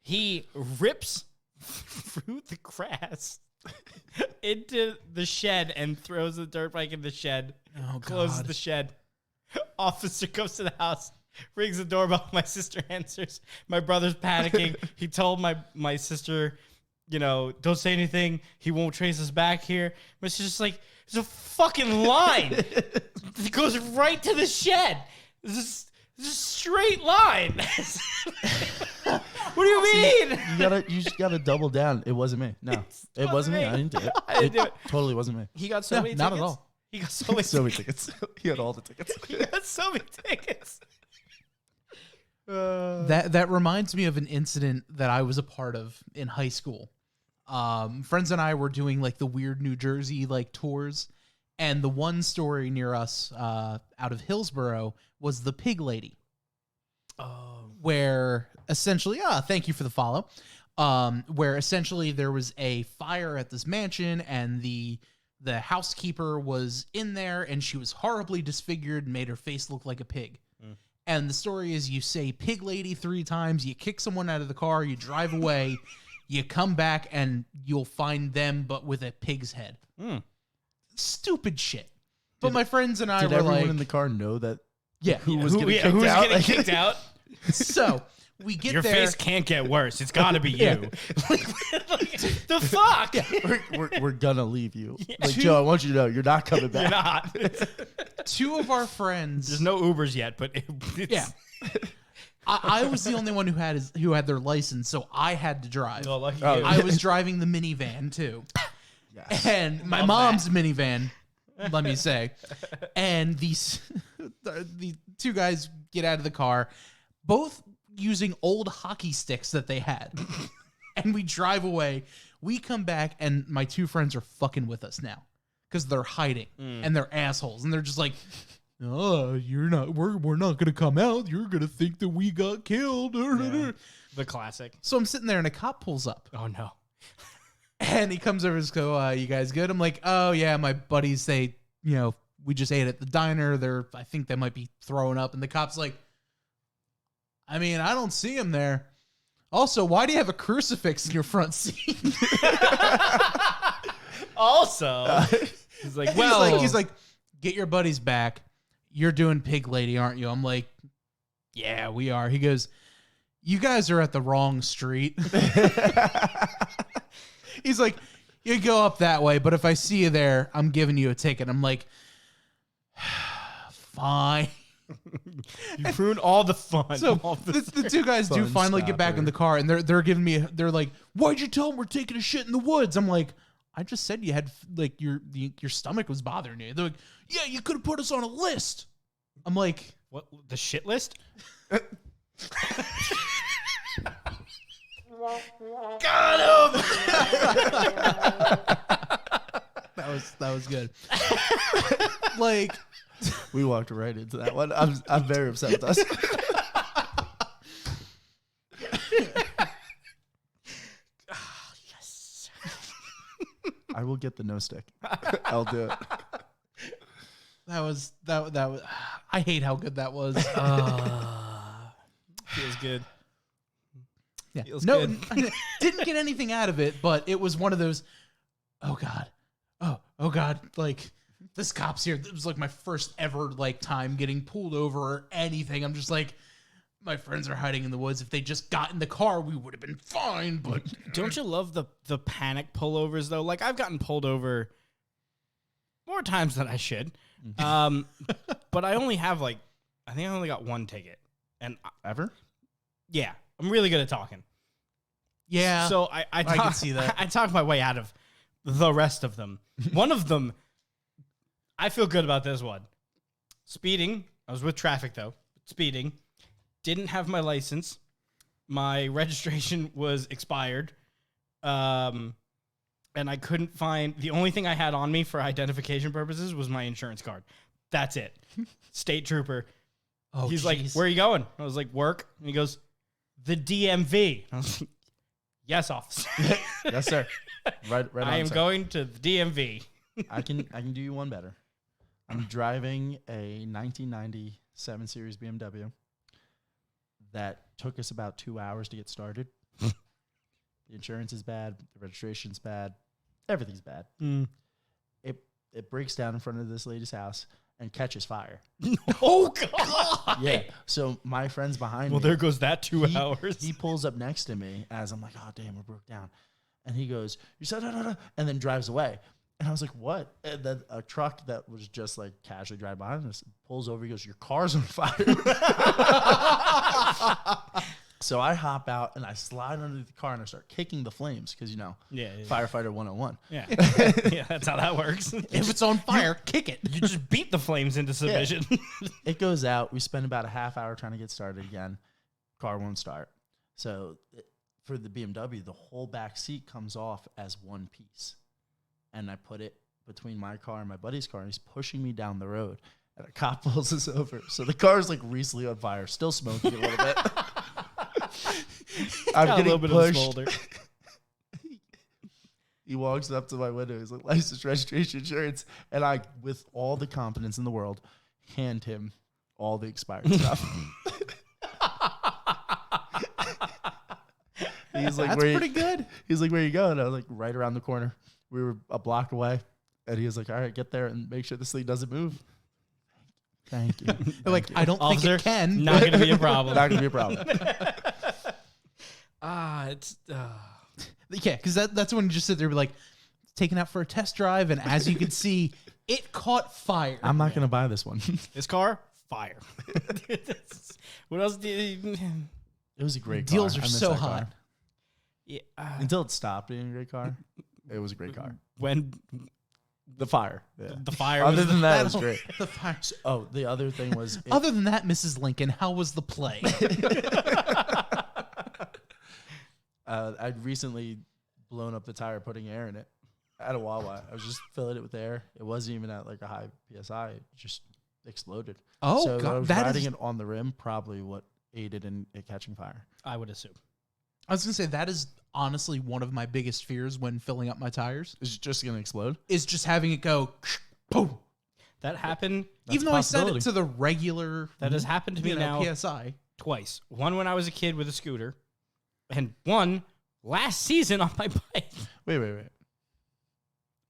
He rips through the grass into the shed and throws the dirt bike in the shed. Oh, Closes God. the shed. Officer comes to the house, rings the doorbell. My sister answers. My brother's panicking. He told my sister, don't say anything. He won't trace us back here. My sister's like, there's a fucking line. It goes right to the shed. This is a straight line. What do you mean? You just gotta double down. It wasn't me. No, it wasn't me. I didn't do it. I didn't do it. Totally wasn't me. He got so No, many not tickets. at all. He got so many So many tickets. He had all the tickets. He got so many tickets. That reminds me of an incident that I was a part of in high school. Friends and I were doing like the weird New Jersey like tours, and the one story near us out of Hillsborough was the Pig Lady. Where essentially, thank you for the follow. Where essentially there was a fire at this mansion, and the housekeeper was in there, and she was horribly disfigured and made her face look like a pig. And the story is, you say "Pig Lady" 3 times, you kick someone out of the car, you drive away, you come back, and you'll find them, but with a pig's head. Stupid shit. But my friends and I Did were everyone like, in the car know that? yeah. Who was Who's getting kicked out? getting kicked out? So we get Your there. face can't get worse. It's got to be you. Yeah. The fuck? We're gonna leave you. Like, Joe, I want you to know you're not coming You're back. not. 2 of our friends. There's no Ubers yet, but it's, Yeah. I was the only one who had their license, so I had to drive. Oh, lucky Oh, you. I was driving the minivan too. Yes. And my Love mom's minivan, let me say. And these the 2 guys get out of the car, both using old hockey sticks that they had. And we drive away. We come back, and my 2 friends are fucking with us now because they're hiding and they're assholes, and they're just like, "Oh, you're not. We're not gonna come out. You're gonna think that we got killed." Yeah. The classic. So I'm sitting there, and a cop pulls up. Oh, no. And he comes over and goes, "You guys good?" I'm like, "Oh yeah, my buddies, we just ate at the diner. I think they might be throwing up." And the cop's like, "I mean, I don't see him there. Also, why do you have a crucifix in your front seat?" Also, he's like, he's like, "Get your buddies back. You're doing Pig Lady, aren't you?" I'm like, "Yeah, we are." He goes, "You guys are at the wrong street." He's like, "You go up that way, but if I see you there, I'm giving you a ticket." I'm like, "Fine." you ruined all the fun. So All the- the 2 guys do Fun finally get back stopper. in the car, and they're giving me. They're like, "Why'd you tell them we're taking a shit in the woods?" I'm like, "I just said you had like your stomach was bothering you." They're like, "Yeah, you could have put us on a list." I'm like, what, the shit list? Got him! that was good. Like, We walked right into that one. I'm very upset with us. Yes. I will get the no stick. I'll do it. that was. I hate how good that was. Feels good. Yeah. Feels No, good. didn't get anything out of it, but it was one of those, "Oh God. Oh God." Like, this cop's here. It was like my first ever like time getting pulled over or anything. I'm just like, my friends are hiding in the woods. If they just got in the car, we would have been fine. But Don't you love the panic pullovers though? Like I've gotten pulled over more times than I should. But I only have I think I only got one ticket. And Ever? yeah, I'm really good at talking. yeah, So I can see that. I talked my way out of the rest of them. One of them, I feel good about this one. Speeding. I was with traffic though. Speeding. Didn't have my license. My registration was expired. And I couldn't find, the only thing I had on me for identification purposes was my insurance card. That's it. State trooper. He's like, where are you going? I was like, work. And he goes, the DMV. I was like, yes, officer. Yes, sir. Right I on, am sir. going to the DMV. I can do you one better. I'm driving a 1990 7 Series BMW that took us about 2 hours to get started. The insurance is bad. The registration's bad. Everything's bad. It breaks down in front of this lady's house and catches fire. Oh, God. Yeah. So my friend's behind me. Well, there goes that 2 hours. He pulls up next to me as I'm like, oh, damn, we broke down. And he goes, you said, no, and then drives away. And I was like, what? And then a truck that was just like casually driving behind us pulls over. He goes, your car's on fire. So I hop out and I slide under the car and I start kicking the flames because, Yeah. firefighter 101. Yeah. Yeah, that's how that works. if it's on fire, kick it. You just beat the flames into submission. It goes out. We spend about a half hour trying to get started again. Car won't start. So for the BMW, the whole back seat comes off as one piece. And I put it between my car and my buddy's car, and he's pushing me down the road. And a cop pulls us over. So the car is like recently on fire, still smoking a little bit. I'm Got a getting little bit pushed. of a smolder. He walks up to my window. He's like, license, registration, insurance. And I, with all the confidence in the world, hand him all the expired stuff. He's like, That's pretty good. He's like, where you going? I was like, right around the corner. We were a block away. And he was like, all right, get there and make sure this thing doesn't move. Thank you. They're like, I don't Officer, think it can. Not going to be a problem. Not going to be a problem. It's... Yeah, because that's when you just sit there and be like, taken out for a test drive, and as you can see, it caught fire. I'm not going to buy this one. This car, fire. What else did It was a great car. Deals I are miss so that hot. car. Yeah, Until it stopped being a great car. It was a great car. when The fire. Yeah. the fire Other was than that, it was That'll- great. the fire. Oh, the other thing was... Other than that, Mrs. Lincoln, how was the play? I'd recently blown up the tire putting air in it at a Wawa. I was just filling it with air. It wasn't even at like a high PSI. It just exploded. Oh, so I God, was that riding is- it on the rim, probably what aided in it catching fire. I would assume. I was gonna say that is honestly one of my biggest fears when filling up my tires Is it just going to explode? is just having it go boom. That happened. That's Even a though I set it possibility. to the regular, That has happened to me now PSI. twice. One when I was a kid with a scooter, and one last season on my bike. Wait.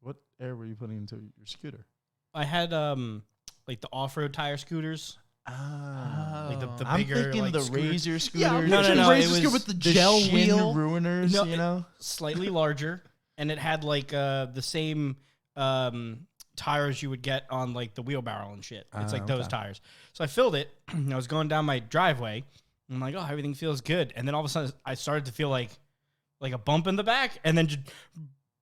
What air were you putting into your scooter? I had like the off-road tire scooters. Like the I'm bigger, thinking like, the scooter- Razor scooter. Yeah, I'm No, picturing no, Razor it scooter was with the the gel Shin wheel. ruiners, No, you know? slightly larger, and it had like the same tires you would get on like the wheelbarrow and shit. It's like those okay. tires. So I filled it. I was going down my driveway. And I'm like, oh, everything feels good. And then all of a sudden, I started to feel like a bump in the back, and then just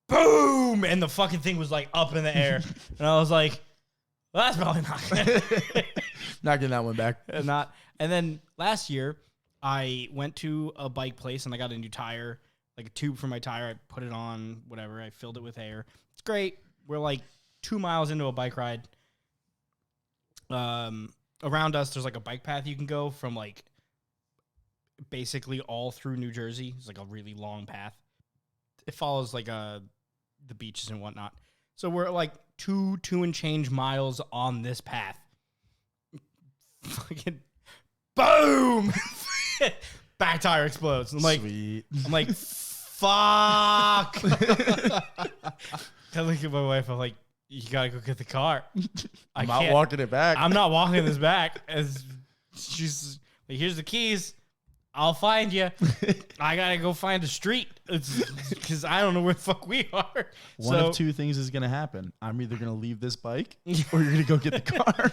boom, and the fucking thing was like up in the air, and I was like, well, that's probably not good. Not getting that one back. And then last year, I went to a bike place and I got a new tire, like a tube for my tire. I put it on, whatever. I filled it with air. It's great. We're like 2 miles into a bike ride. Around us, there's like a bike path you can go from like basically all through New Jersey. It's like a really long path. It follows like the beaches and whatnot. So we're like two and change miles on this path. Fucking boom! Back tire explodes. I'm like, Sweet. fuck. I look at my wife. I'm like, you gotta go get the car. I'm not walking it back. I'm not walking this back. As she's Like, here's the keys. I'll find you. I gotta go find a street because I don't know where the fuck we are. One of two things is gonna happen. I'm either gonna leave this bike, or you're gonna go get the car.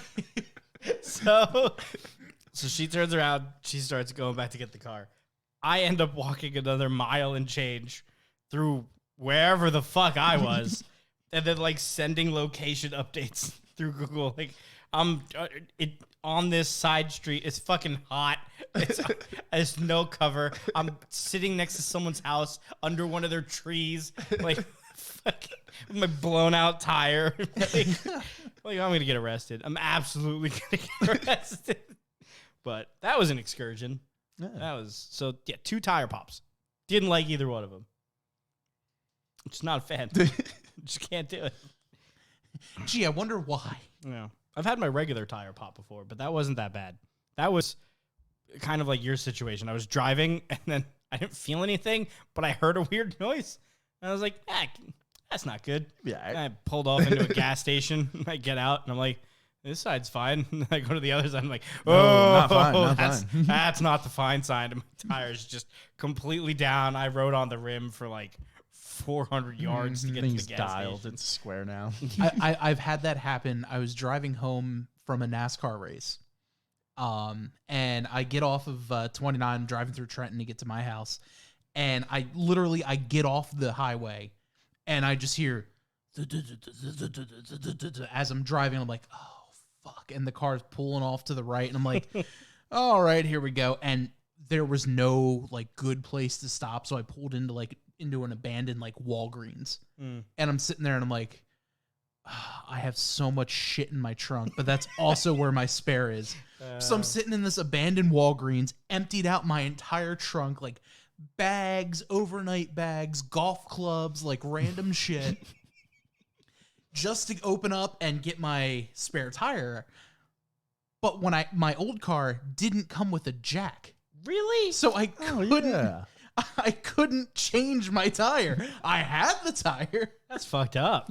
So she turns around. She starts going back to get the car. I end up walking another mile and change through wherever the fuck I was, and then like sending location updates through Google. Like, I'm on this side street. It's fucking hot. There's no cover. I'm sitting next to someone's house under one of their trees, like fucking with my blown out tire. Like I'm gonna get arrested. I'm absolutely gonna get arrested. But that was an excursion. Yeah. That was 2 tire pops. Didn't like either one of them. Just not a fan. Just can't do it. Gee, I wonder why. Yeah. I've had my regular tire pop before, but that wasn't that bad. That was kind of like your situation. I was driving and then I didn't feel anything, but I heard a weird noise. And I was like, that's not good. Yeah. And I pulled off into a gas station. I get out and I'm like, this side's fine. And I go to the other side. I'm like, not fine. That's not the fine side. And my tire's just completely down. I rode on the rim for like 400 yards to get to the gas dialed. station. It's square now. I've had that happen. I was driving home from a NASCAR race. And I get off of 29, driving through Trenton to get to my house. And I get off the highway and I just hear as I'm driving. I'm like, oh, fuck. And the car's pulling off to the right. And I'm like, all right, here we go. And there was no like good place to stop. So I pulled into an abandoned like Walgreens. And I'm sitting there and I'm like, I have so much shit in my trunk, but that's also where my spare is. So I'm sitting in this abandoned Walgreens, emptied out my entire trunk, like bags, overnight bags, golf clubs, like random shit, just to open up and get my spare tire. But when my old car didn't come with a jack. Really? So I couldn't change my tire. I had the tire. That's fucked up.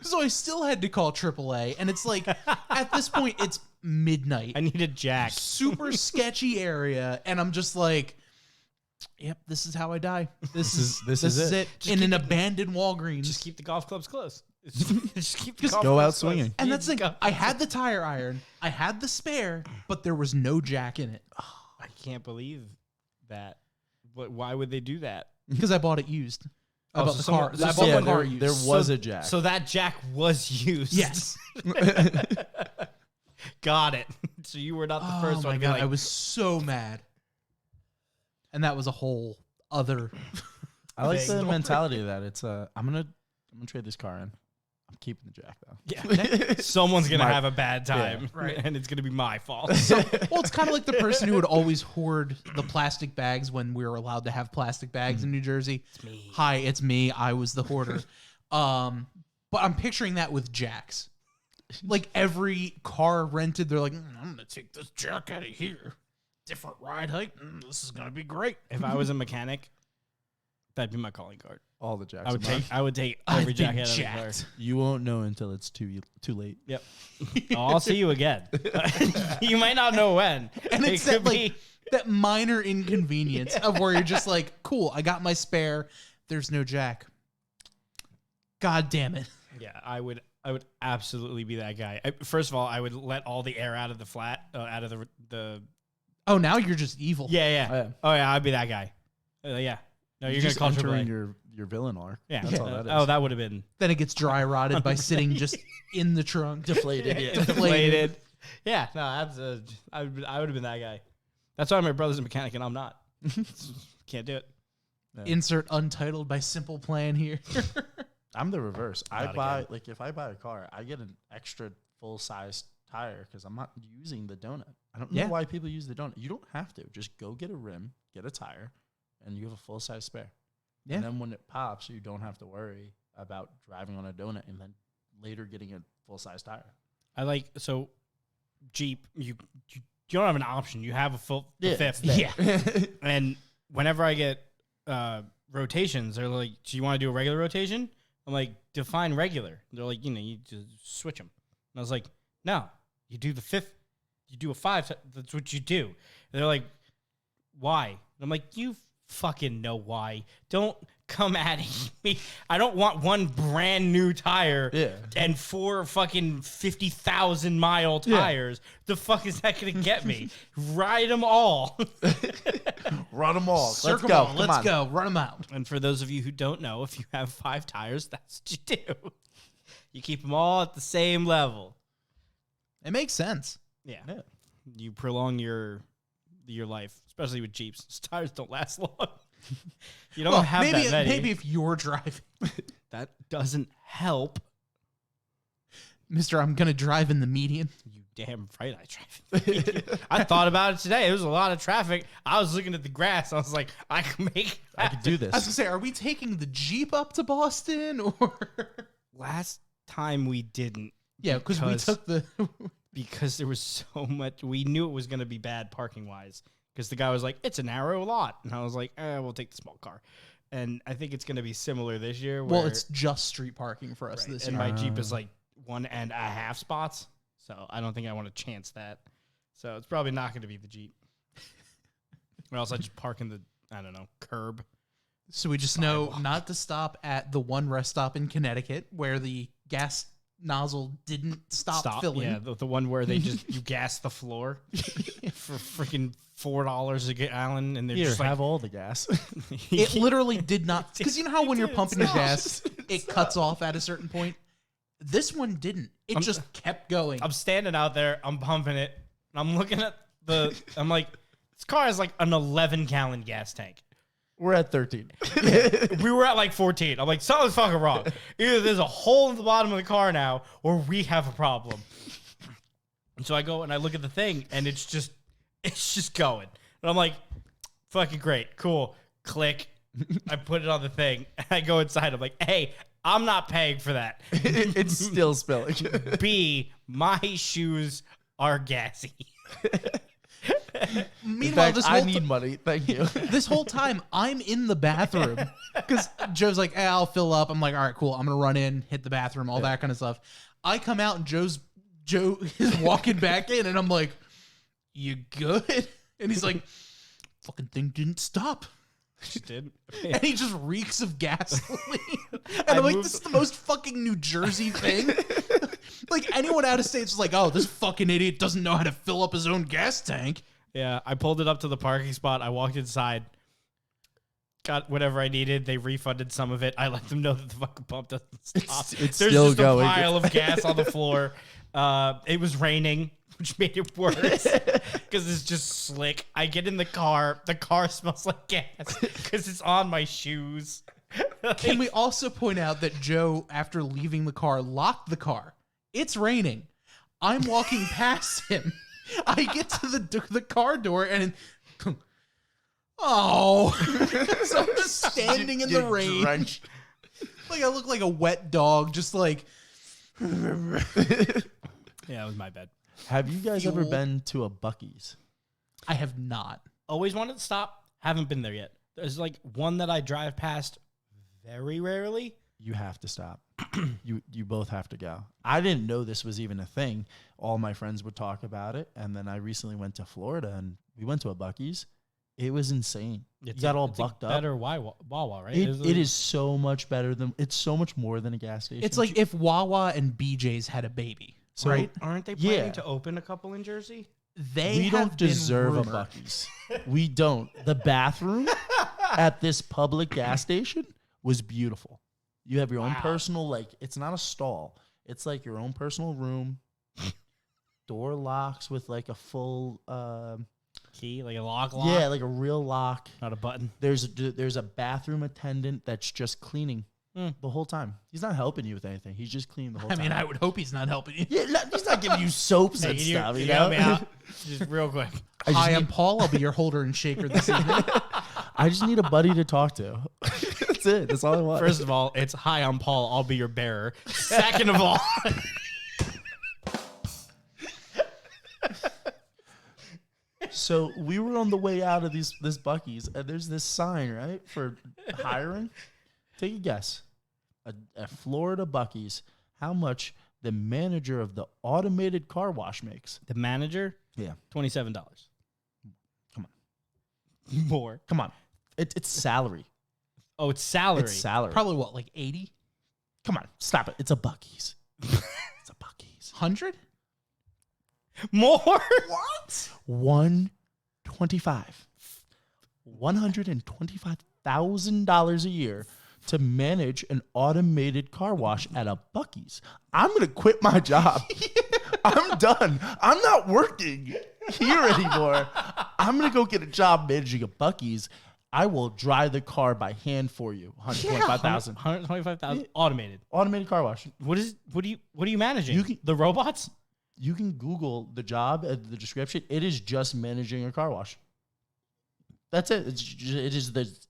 So I still had to call AAA. And it's like, at this point, it's midnight. I need a jack. Super sketchy area. And I'm just like, yep, this is how I die. This is it. In an abandoned Walgreens. Just keep the golf clubs close. Just keep the golf go out clubs swinging. close. And that's the thing. I had the tire iron. I had the spare, but there was no jack in it. I can't believe that. But why would they do that? Because I bought it used. I Oh, bought so the someone- car. so I bought someone- the car used. There was a jack. So that jack was used. Yes. Got it. So you were not the first oh one my to be God, like, I was so mad. And that was a whole other. I like Thing. the mentality of that. It's I'm gonna trade this car in. I'm keeping the jack though. yeah, someone's going to My- have a bad time. Yeah, right. And it's going to be my fault. Well, it's kind of like the person who would always hoard the plastic bags when we were allowed to have plastic bags in New Jersey. It's me. Hi, it's me. I was the hoarder. But I'm picturing that with jacks. Like every car rented, they're like, I'm going to take this jack out of here. Different ride height. This is going to be great. If I was a mechanic, that'd be my calling card. All the jacks. I would take I've every jack been out of the car. jacked. You won't know until it's too late. Yep. Oh, I'll see you again. You might not know when. And it's It could that, be- like, that minor inconvenience of where you're just like, cool, I got my spare. There's no jack. God damn it. Yeah, I would absolutely be that guy. First of all, I would let all the air out of the flat, out of the. Oh, now you're just evil. Yeah. Oh, yeah. Oh yeah, I'd be that guy. Yeah. No, you're gonna just call entering AAA. your villain arc. Yeah. That's all that is. Oh, that would have been Then it gets dry rotted by sitting just in the trunk. deflated. Yeah. deflated. Yeah. No, that's I would have been that guy. That's why my brother's a mechanic and I'm not. Can't do it. Insert untitled by Simple Plan here. I'm the reverse. I Not buy again. if I buy a car, I get an extra full size tire because I'm not using the donut. I don't Yeah. know why people use the donut. You don't have to. Just go get a rim, get a tire, and you have a full size spare. Yeah. And then when it pops, you don't have to worry about driving on a donut and then later getting a full size tire. I like so Jeep. You don't have an option. You have a full Yeah, fifth. it's there. And whenever I get rotations, they're like, "Do you want to do a regular rotation?" I'm like, "Define regular." They're like, you just switch them. And I was like, "No, you do the fifth. You do a 5. That's what you do." they're like, why? And I'm like, you fucking know why. Don't come at me. I don't want one brand new tire and 4 fucking 50,000 mile tires. The fuck is that going to get me? Ride them all. Run them all. Let's go. Let's go. Run them out. And for those of you who don't know, if you have 5 tires, that's what you do. You keep them all at the same level. It makes sense. Yeah. You prolong your life, especially with Jeeps. Those tires don't last long. You don't have that many. Maybe if you're driving. That doesn't help. Mister, I'm going to drive in the median. You damn right I drive. I thought about it today. There was a lot of traffic. I was looking at the grass. I was like, I can do this. I was going to say, are we taking the Jeep up to Boston? Or last time we didn't. Yeah, because we took the... because there was so much. We knew it was going to be bad parking-wise. Because the guy was like, it's a narrow lot. And I was like, we'll take the small car. And I think it's going to be similar this year. Well, it's just street parking for us this year. And my Jeep is like 1.5 spots. So I don't think I want to chance that. So it's probably not going to be the Jeep. Or else I just park in the, curb. So we just know not to stop at the one rest stop in Connecticut where the gas nozzle didn't stop filling. Yeah, the one where they just, you gas the floor for freaking $4 a gallon, and they're just like, have all the gas. It literally did not, because you know how when you're pumping your gas, it cuts off at a certain point? This one didn't. It just kept going. I'm standing out there, I'm pumping it, and I'm looking at I'm like, this car has like an 11-gallon gas tank. We're at 13. We were at like 14. I'm like, something's fucking wrong. Either there's a hole in the bottom of the car now, or we have a problem. And so I go and I look at the thing, and it's just going. And I'm like, fucking great, cool. Click. I put it on the thing, and I go inside. I'm like, hey, I'm not paying for that. It's still spilling. B, my shoes are gassy. Meanwhile, In fact, I need money. Thank you. This whole time, I'm in the bathroom because Joe's like, hey, I'll fill up. I'm like, all right, cool. I'm going to run in, hit the bathroom, all that kind of stuff. I come out and Joe is walking back in, and I'm like, you good? And he's like, fucking thing didn't stop. Just did. And he just reeks of gasoline. And I'm like, this is the most fucking New Jersey thing. Like, anyone out of state is like, oh, this fucking idiot doesn't know how to fill up his own gas tank. Yeah, I pulled it up to the parking spot. I walked inside, got whatever I needed. They refunded some of it. I let them know that the fucking pump doesn't stop. It's There's still just going. a pile of gas on the floor. It was raining, which made it worse because it's just slick. I get in the car smells like gas because it's on my shoes. Can we also point out that Joe, after leaving the car, locked the car? It's raining. I'm walking past him. I get to the car door and so I'm just standing in the rain. Drenched. Like I look like a wet dog, just like. Yeah, it was my bad. Have you guys ever been to a Buc-ee's? I have not. Always wanted to stop. Haven't been there yet. There's like one that I drive past very rarely. You have to stop. You both have to go. I didn't know this was even a thing. All my friends would talk about it, and then I recently went to Florida, and we went to a Buc-ee's. It was insane. You got all bucked up. Better Wawa, right? It is so much better than. It's so much more than a gas station. It's like if Wawa and BJ's had a baby, So, right? Aren't they planning to open a couple in Jersey? We don't deserve a Buc-ee's. We don't. The bathroom at this public gas station was beautiful. You have your own personal, like, it's not a stall. It's like your own personal room. Door locks with like a full key, like a lock. Yeah, like a real lock. Not a button. There's a bathroom attendant that's just cleaning the whole time. He's not helping you with anything. He's just cleaning the whole time. I mean, I would hope he's not helping you. Yeah, he's not giving you soaps and stuff. You know? Help me out? Just real quick. Hi, I'm Paul. I'll be your holder and shaker this evening. I just need a buddy to talk to. That's it. That's all I want. First of all, it's hi, I'm Paul. I'll be your bearer. Second of all, so we were on the way out of this Buc-ee's, and there's this sign, right, for hiring. Take a guess. At Florida Buc-ee's, how much the manager of the automated car wash makes. the manager, Yeah. $27. More. Come on. It's salary. Oh, it's salary. It's salary. Probably what, like 80? Come on. Stop it. It's a Buc-ee's. It's a Buc-ee's. 100? More? What? 125. $125,000 a year to manage an automated car wash at a Buc-ee's. I'm going to quit my job. I'm done. I'm not working here anymore. I'm going to go get a job managing a Buc-ee's. I will dry the car by hand for you. $125,000. $125,000 automated. Automated car wash. What are you managing? The robots? You can Google the job and the description. It is just managing a car wash. That's it.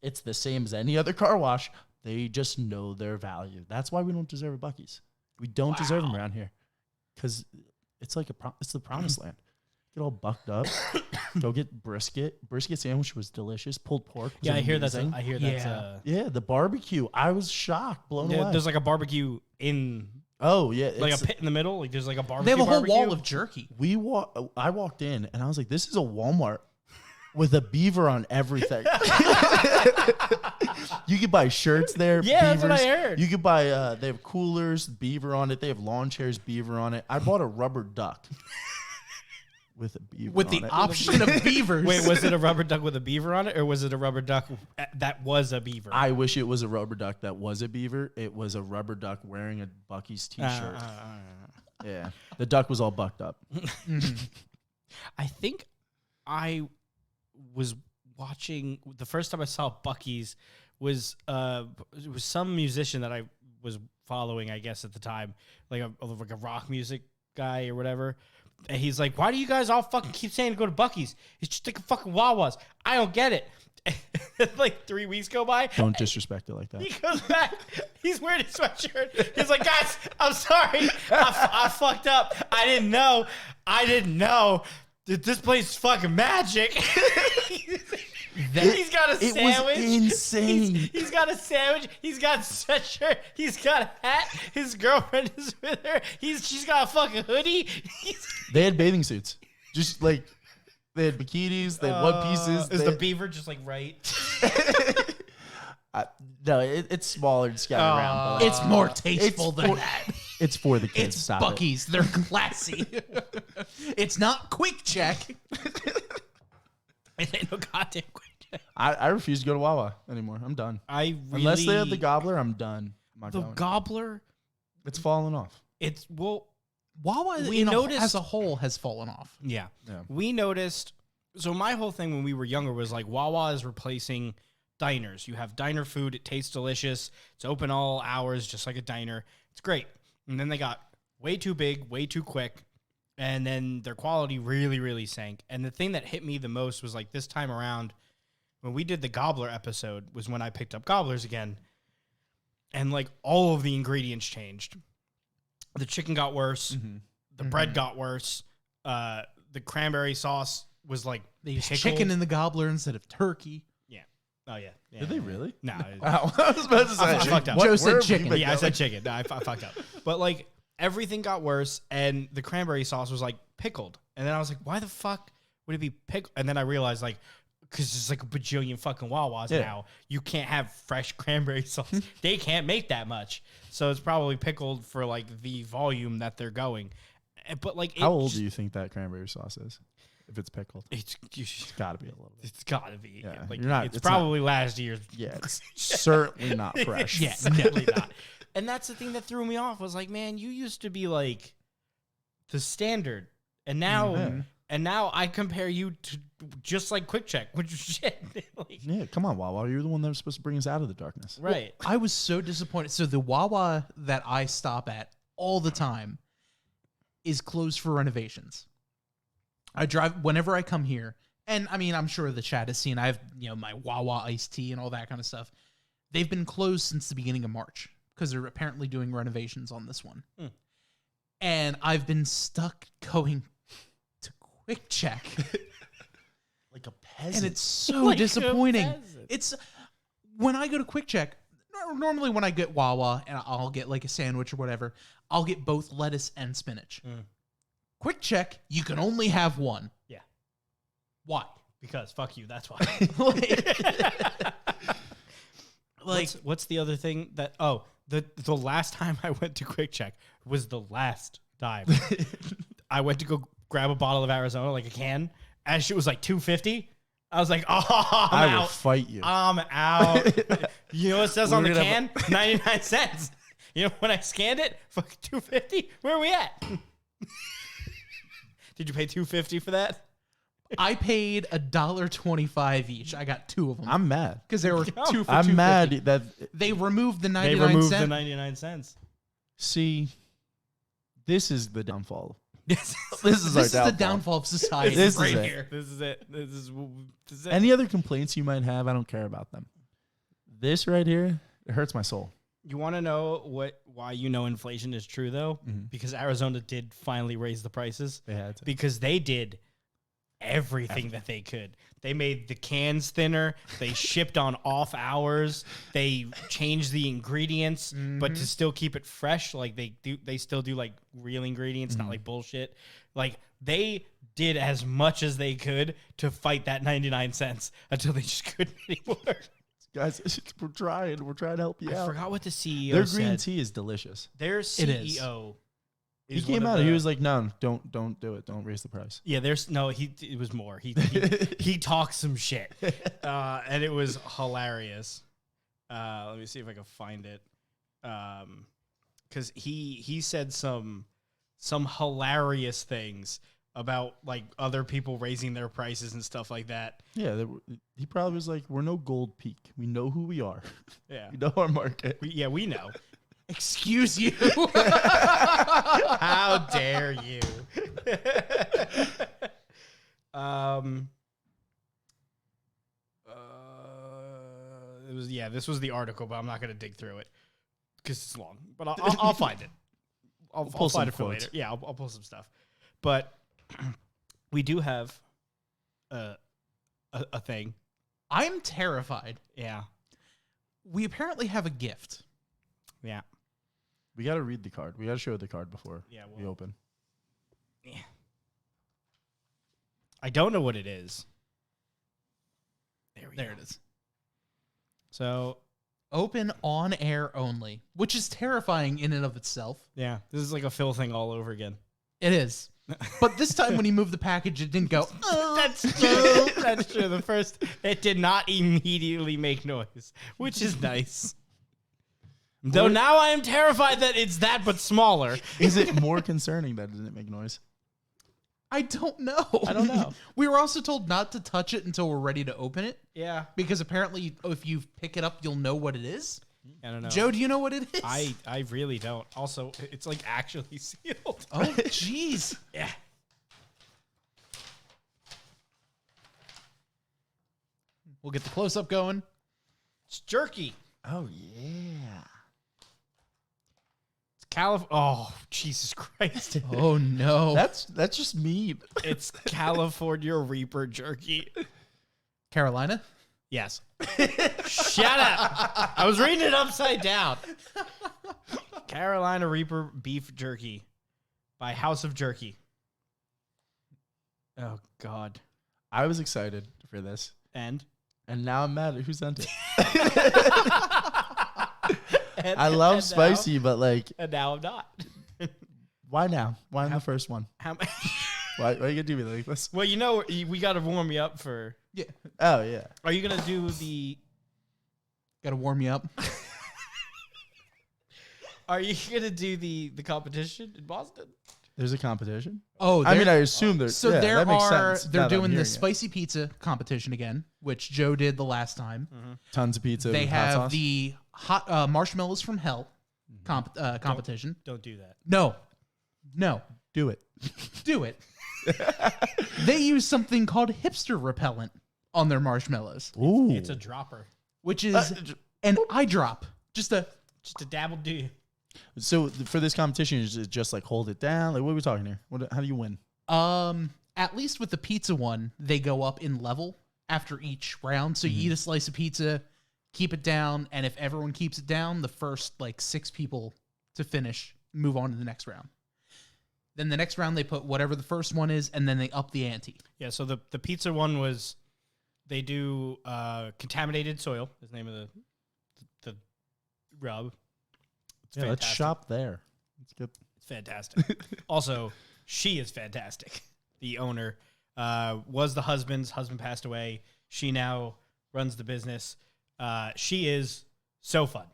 It's the same as any other car wash. They just know their value. That's why we don't deserve a Buc-ee's. We don't deserve them around here, because it's like it's the promised land. Get all bucked up. Go get brisket. Brisket sandwich was delicious. Pulled pork. Was I hear amazing. that's. I hear that's. Yeah, the barbecue. I was shocked, blown away. There's like a barbecue in. Oh yeah, Like a pit in the middle. Like there's like a barbecue. They have a whole barbecue. wall of jerky. I walked in and I was like, this is a Walmart with a beaver on everything. You could buy shirts there. Yeah, beavers. that's what I heard. You could buy. They have coolers, beaver on it. They have lawn chairs, beaver on it. I bought a rubber duck with a beaver With on the it. option of beavers. Wait, was it a rubber duck with a beaver on it, or was it a rubber duck that was a beaver? I wish it was a rubber duck that was a beaver. It was a rubber duck wearing a Buc-ee's t-shirt. Yeah, the duck was all bucked up. I think I was watching the first time I saw Buc-ee's was it was some musician that I was following, I guess at the time, like a rock music guy or whatever. And he's like, "Why do you guys all fucking keep saying to go to Buc-ee's? It's just like a fucking Wawa's. I don't get it." Like 3 weeks go by. Don't disrespect it like that. He goes back. He's wearing his sweatshirt. He's like, "Guys, I'm sorry. I fucked up. I didn't know. This place is fucking magic." He's got a sandwich. It was insane. He's got a sandwich. He's got a sweatshirt. He's got a hat. His girlfriend is with her. She's got a fucking hoodie. They had bathing suits. Just like they had bikinis, they had one pieces. Is the beaver just like right? No, it's smaller and scattered around. But It's more tasteful than for, that. It's for the kids. It's Stop Buc-ee's. They're classy. It's not Quick Check. It ain't no goddamn quick check. I refuse to go to Wawa anymore. I'm done. Unless they have the gobbler, I'm done. I'm not going. gobbler. It's falling off. It's Wawa as a whole has fallen off. Yeah. Yeah. We noticed. So my whole thing when we were younger was like Wawa is replacing diners. You have diner food. It tastes delicious. It's open all hours, just like a diner. It's great. And then they got way too big, way too quick. And then their quality really, really sank. And the thing that hit me the most was like this time around when we did the Gobbler episode was when I picked up Gobblers again. And like all of the ingredients changed. The chicken got worse. Mm-hmm. The bread got worse. The cranberry sauce was like They used pickled. chicken in the gobbler instead of turkey. Yeah. Oh, yeah. Did they really? No. Wow. I was about to say. I fucked up. Joe said chicken. Yeah, I said chicken. No, I fucked up. But like everything got worse, and the cranberry sauce was like pickled. And then I was like, why the fuck would it be pickled? And then I realized like, because there's like a bajillion fucking Wawas now. You can't have fresh cranberry sauce. They can't make that much. So it's probably pickled for like the volume that they're going. But like, How old do you think that cranberry sauce is? If it's pickled, It's got to be a little bit. It's gotta be. Yeah, Like, you're not- it's it's probably last year's. Yeah, it's certainly not fresh. Yeah, definitely not. And that's the thing that threw me off was like, man, you used to be like the standard, and now I compare you to just like Quick Check, which is shit. Like, Yeah, come on, Wawa. You're the one that was supposed to bring us out of the darkness. right. I was so disappointed. So the Wawa that I stop at all the time is closed for renovations. I drive whenever I come here, and I mean, I'm sure the chat has seen I have, my Wawa iced tea and all that kind of stuff. They've been closed since the beginning of March because they're apparently doing renovations on this one. And I've been stuck going to Quick Check. Like a peasant. And it's so Like a disappointing. peasant. It's when I go to Quick Check, normally when I get Wawa and I'll get like a sandwich or whatever, I'll get both lettuce and spinach. Quick Check, you can only have one. Yeah. Why? Because fuck you, that's why. Like, what's the other thing that? Oh, the last time I went to Quick Check was the last time. I went to go grab a bottle of Arizona, like a can. As shit was like $2.50. I was like, oh, I will fight you. I'm out. You know what it says on the We're can? 99 cents. You know, when I scanned it, fuck $2.50. Where are we at? Did you pay $2.50 for that? I paid $1.25 each. I got 2 of them. I'm mad. Because they were 2 for I'm $2.50. mad that. They removed the They 99 removed cent. the 99 cents. See, this is the downfall. Yes. This is This is our the downfall. downfall of society. This is right it. here. This is it. This is it. Any other complaints you might have, I don't care about them. This right here, it hurts my soul. You want to know why you know inflation is true, though? Mhm. Because Arizona did finally raise the prices. They had to. Because they did everything that they could. They made the cans thinner. They shipped on off hours. They changed the ingredients, but to still keep it fresh, like they still do like real ingredients, not like bullshit. Like they did as much as they could to fight that 99 cents until they just couldn't anymore. Guys, we're trying to help you I out. forgot what the CEO Their said. green tea is delicious. Their is. CEO. He came out. He was like, "No, don't do it. Don't raise the price." Yeah, it was more. He talked some shit, and it was hilarious. Let me see if I can find it, because he said some hilarious things about like other people raising their prices and stuff like that. Yeah, he probably was like, "We're no gold peak. We know who we are. Yeah, We know our market." we know. Excuse you. How dare you? This was the article, but I'm not gonna dig through it because it's long. But I'll find it. I'll pull find some it for quotes. later. Yeah, I'll pull some stuff. But we do have a thing. I'm terrified. Yeah, We apparently have a gift. yeah. We got to read the card. We got to show the card before Yeah, we open. I don't know what it is. There it is. So, Open on air only, which is terrifying in and of itself. yeah, this is like a Phil thing all over again. It is. But this time when he moved the package, it didn't go, That's true. That's true. The first, it did not immediately make noise, which is nice. Though now I am terrified that it's that, but smaller. Is it more concerning that it didn't make noise? I don't know. I don't know. We were also told not to touch it until we're ready to open it, Yeah. because apparently if you pick it up, you'll know what it is. I don't know. Joe, do you know what it is? I really don't. Also, it's like actually sealed. Oh, jeez. Yeah. We'll get the close-up going. It's jerky. Oh yeah. It's Oh, Jesus Christ. Oh, no. That's just mean. It's California Reaper jerky. Carolina? Yes. Shut up. I was reading it upside down. Carolina Reaper beef jerky by House of Jerky. Oh, God. I was excited for this, And now I'm mad at who sent it. And- I love and spicy, but like, Now, and now I'm not. why now? Why in the first one? How, Why are you gonna do me like this? well, you know, we got to warm you up for. Yeah. Oh yeah. Are you going to do the. Got to warm you up. Are you going to do the competition in Boston? There's a competition. Oh, I mean, I assume there's. So yeah, there that makes are, sense now they're that I'm doing the hearing it. spicy pizza competition again, which Joe did the last time. Tons of pizza. They with hot have sauce. the hot marshmallows from hell competition. Don't do that. No, Do it. do it. They use something called hipster repellent on their marshmallows, Ooh. It's a dropper. which is an eye drop. Just a Just a dabble do you. So for this competition, is it just like hold it down? Like what are we talking here? How do you win? at least with the pizza one, they go up in level after each round. So you eat a slice of pizza, keep it down, and if everyone keeps it down, the first like 6 people to finish move on to the next round. Then the next round they put whatever the first one is, and then they up the ante. Yeah, so the pizza one was They do contaminated soil. Is the name of the rub. It's Yeah, let's shop there. It's good. It's fantastic. Also, she is fantastic. The owner was the husband's. Husband passed away. She now runs the business. She is so fun.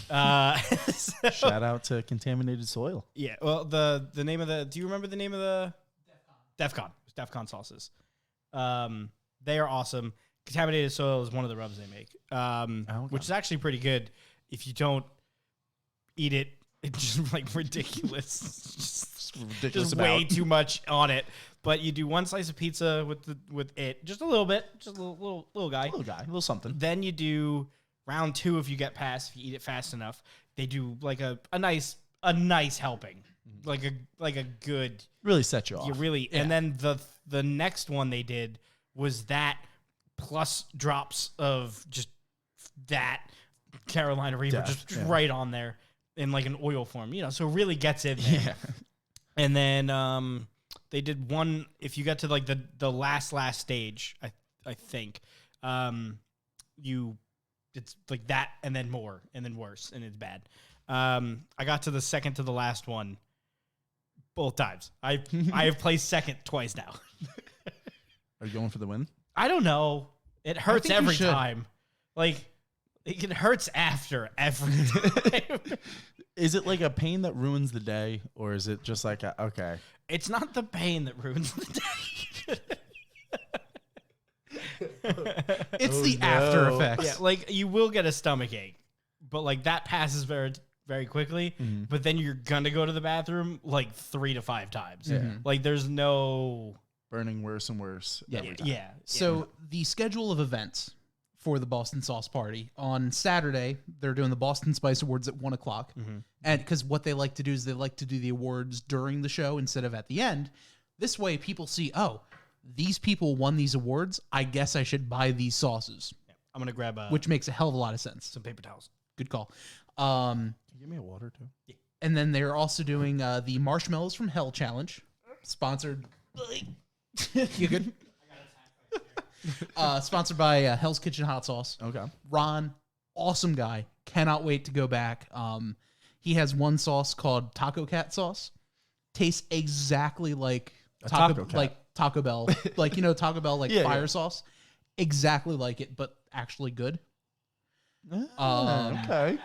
Shout out to Contaminated Soil. Yeah. Well, the name of the. Do you remember the name of the? DEFCON. DEFCON sauces. They are awesome. Contaminated Soil is one of the rubs they make, which is actually pretty good if you don't eat it. It's just like ridiculous. just way too much on it. But you do one slice of pizza with it, just a little bit, just a little guy, a little something. Then you do round 2 if you get past, if you eat it fast enough. They do like a nice helping, like a good. Really set you off. You really, yeah. And then the next one they did was that plus drops of just that Carolina Reaper right on there in like an oil form, so it really gets in there. Yeah. And then they did one, if you got to like the last stage, I think, it's like that and then more and then worse and it's bad. I got to the second to the last one both times. I have placed second twice now. Are you going for the win? I don't know. It hurts every time. Like, it hurts after every time. Is it like a pain that ruins the day, or is it just like okay? It's not the pain that ruins the day. It's the after effects. Yeah, like you will get a stomach ache, but like that passes very, very quickly. Mm-hmm. But then you're gonna go to the bathroom like 3 to 5 times. Mm-hmm. Like there's no burning worse and worse. Every time. Yeah. So the schedule of events for the Boston Sauce Party on Saturday, they're doing the Boston Spice Awards at 1:00, mm-hmm. and because what they like to do is they like to do the awards during the show instead of at the end. This way, people see, oh, these people won these awards. I guess I should buy these sauces. Yeah. I'm gonna grab which makes a hell of a lot of sense. Some paper towels. Good call. Can you give me a water too? Yeah. And then they're also doing the Marshmallows from Hell Challenge, sponsored. You good? Sponsored by Hell's Kitchen Hot Sauce. Okay. Ron, awesome guy. Cannot wait to go back. He has one sauce called Taco Cat sauce. Tastes exactly like Taco Bell. Like, Taco Bell, like fire sauce. Exactly like it, but actually good. Okay.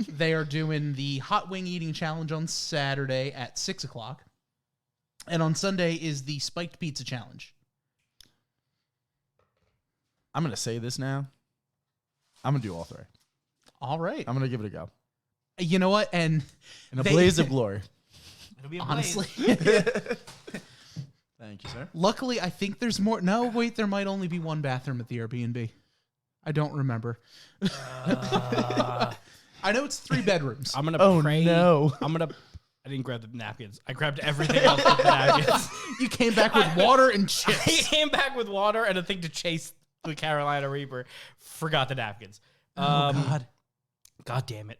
They are doing the hot wing eating challenge on Saturday at 6:00. And on Sunday is the spiked pizza challenge. I'm going to say this now. I'm going to do all 3. All right. I'm going to give it a go. You know what? And in a blaze of glory. It'll be a honestly. Thank you, sir. Luckily, I think there's more. No, wait, there might only be one bathroom at the Airbnb. I don't remember. I know it's 3 bedrooms. I'm going to pray. No. I didn't grab the napkins. I grabbed everything else with the napkins. You came back with water and chips. I came back with water and a thing to chase the Carolina Reaper. Forgot the napkins. Oh, God. God damn it.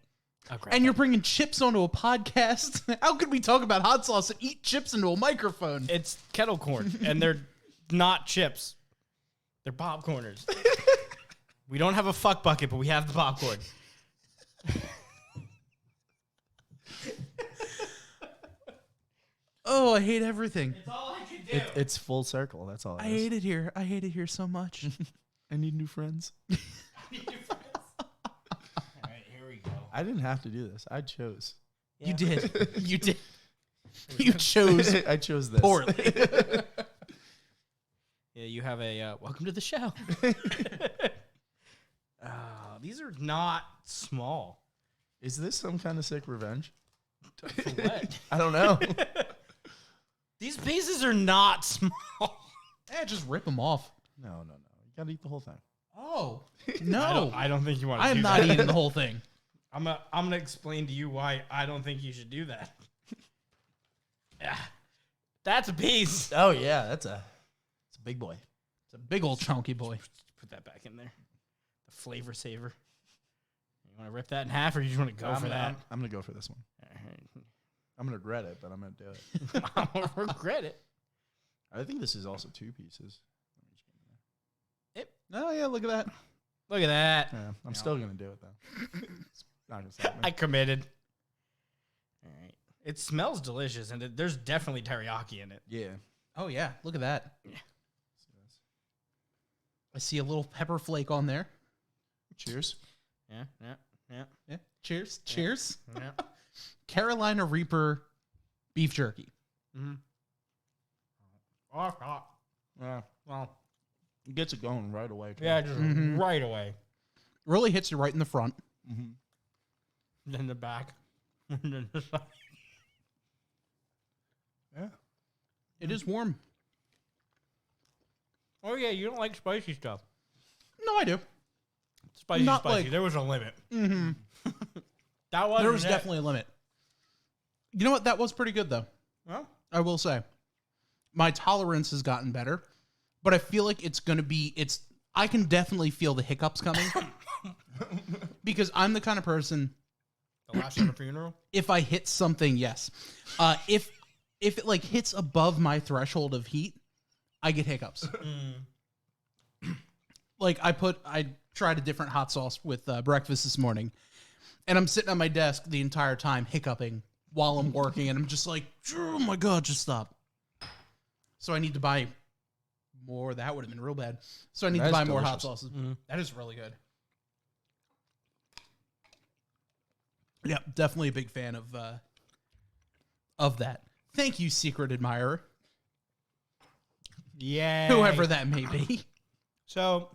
And you're bringing chips onto a podcast? How could we talk about hot sauce and eat chips into a microphone? It's kettle corn, and they're not chips. They're popcorners. We don't have a fuck bucket, but we have the popcorn. Oh, I hate everything. It's all I can do. It's full circle. That's all. I hate it here. I hate it here so much. I need new friends. All right, here we go. I didn't have to do this. I chose. Yeah. You did. You did. You chose. I chose this poorly. Yeah, you have a welcome to the show. These are not small. Is this some kind of sick revenge? For what? I don't know. These pieces are not small. Yeah, just rip them off. No. You gotta eat the whole thing. Oh no! I don't think you want to. I am not eating the whole thing. I'm gonna explain to you why I don't think you should do that. Yeah, that's a piece. Oh yeah, it's a big boy. It's a big old chunky boy. Put that back in there. The flavor saver. You want to rip that in half, or you just want to go for that? I'm gonna go for this one. I'm gonna regret it, but I'm gonna do it. I won't regret it. I think this is also 2 pieces. Oh yeah, look at that. Look at that. Yeah, I'm still gonna do it though. It's not gonna stop me. I committed. All right. It smells delicious, and there's definitely teriyaki in it. Yeah. Oh yeah, look at that. Yeah. I see a little pepper flake on there. Cheers. Yeah. Yeah. Cheers. Cheers. Yeah. Carolina Reaper beef jerky. Mm-hmm. Oh, Yeah. well, It gets it going right away. Too. yeah, just right away. Really hits you right in the front. Mm-hmm. Then the back. And then the side. Yeah. It is warm. Oh, yeah, you don't like spicy stuff. No, I do. Spicy, Not spicy. like- There was a limit. Mm-hmm. That was There was definitely a limit. You know what? That was pretty good, though. Well, I will say. My tolerance has gotten better, but I feel like it's going to be, I can definitely feel the hiccups coming because I'm the kind of person, the last at a funeral. if I hit something, yes. If it like hits above my threshold of heat, I get hiccups. Like I tried a different hot sauce with breakfast this morning, and I'm sitting at my desk the entire time hiccuping while I'm working, and I'm just like, oh my God, just stop. So I need to buy more. That would have been real bad. So I need to buy more hot sauces. That is really good. Yeah, definitely a big fan of that. Thank you, secret admirer. Yeah. Whoever that may be. So,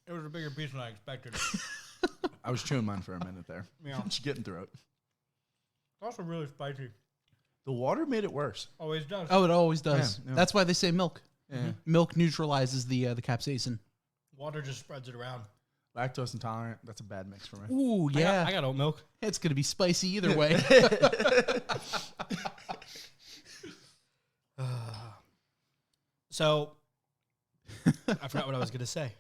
it was a bigger piece than I expected. I was chewing mine for a minute there. Yeah. Just getting through it. It's also really spicy. The water made it worse. Always does. Oh, it always does. Yeah, yeah. That's why they say milk. Yeah. Milk neutralizes the capsaicin. Water just spreads it around. Lactose intolerant. That's a bad mix for me. Ooh, yeah. I got oat milk. It's going to be spicy either way. So, I forgot what I was going to say.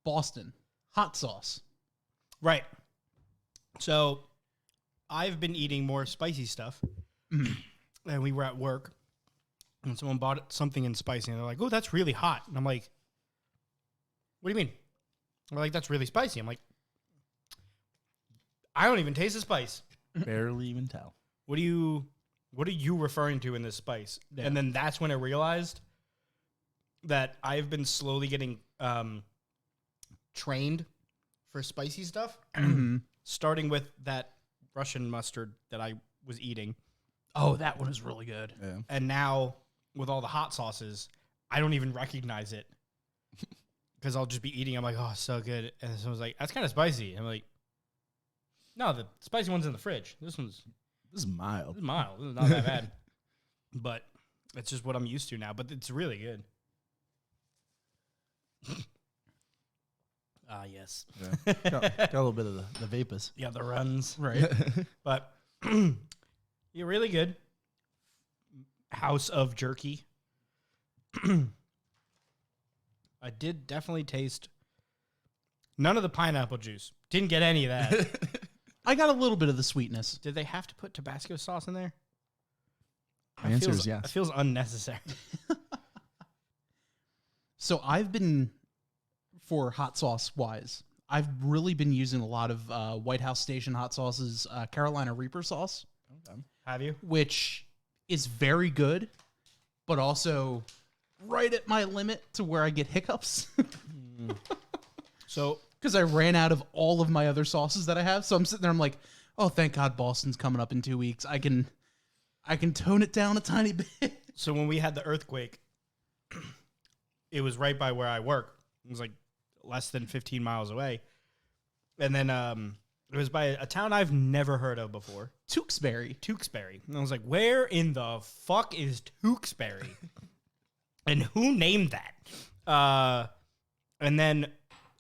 Boston. Hot sauce. Right. So, I've been eating more spicy stuff. And we were at work, and someone bought something in spicy, and they're like, oh, that's really hot. And I'm like, what do you mean? They're like, that's really spicy. I'm like, I don't even taste the spice. Barely even tell. What are you referring to in this spice? Yeah. And then that's when I realized that I've been slowly getting trained for spicy stuff, starting with that Russian mustard that I was eating. Oh, that one is really good. Yeah. And now with all the hot sauces, I don't even recognize it because I'll just be eating. I'm like, oh, so good. And someone's like, that's kind of spicy. I'm like, no, the spicy one's in the fridge. This This is mild. is mild. This is not that bad. But it's just what I'm used to now. But it's really good. Ah, yes. Yeah. Got a little bit of the vapors. Yeah, the runs. Right. But you're really good. House of Jerky. I did definitely taste none of the pineapple juice. Didn't get any of that. I got a little bit of the sweetness. Did they have to put Tabasco sauce in there? My answer is yes. It feels unnecessary. So I've been, for hot sauce wise, I've really been using a lot of White House Station hot sauces, Carolina Reaper sauce, Have you? which is very good, but also right at my limit to where I get hiccups. So Because I ran out of all of my other sauces that I have. So I'm sitting there, I'm like, oh, thank God Boston's coming up in 2 weeks. I can tone it down a tiny bit. So when we had the earthquake, it was right by where I work. It was like less than 15 miles away. And then it was by a town I've never heard of before, Tewksbury. Tewksbury. And I was like, where in the fuck is Tewksbury? And who named that? And then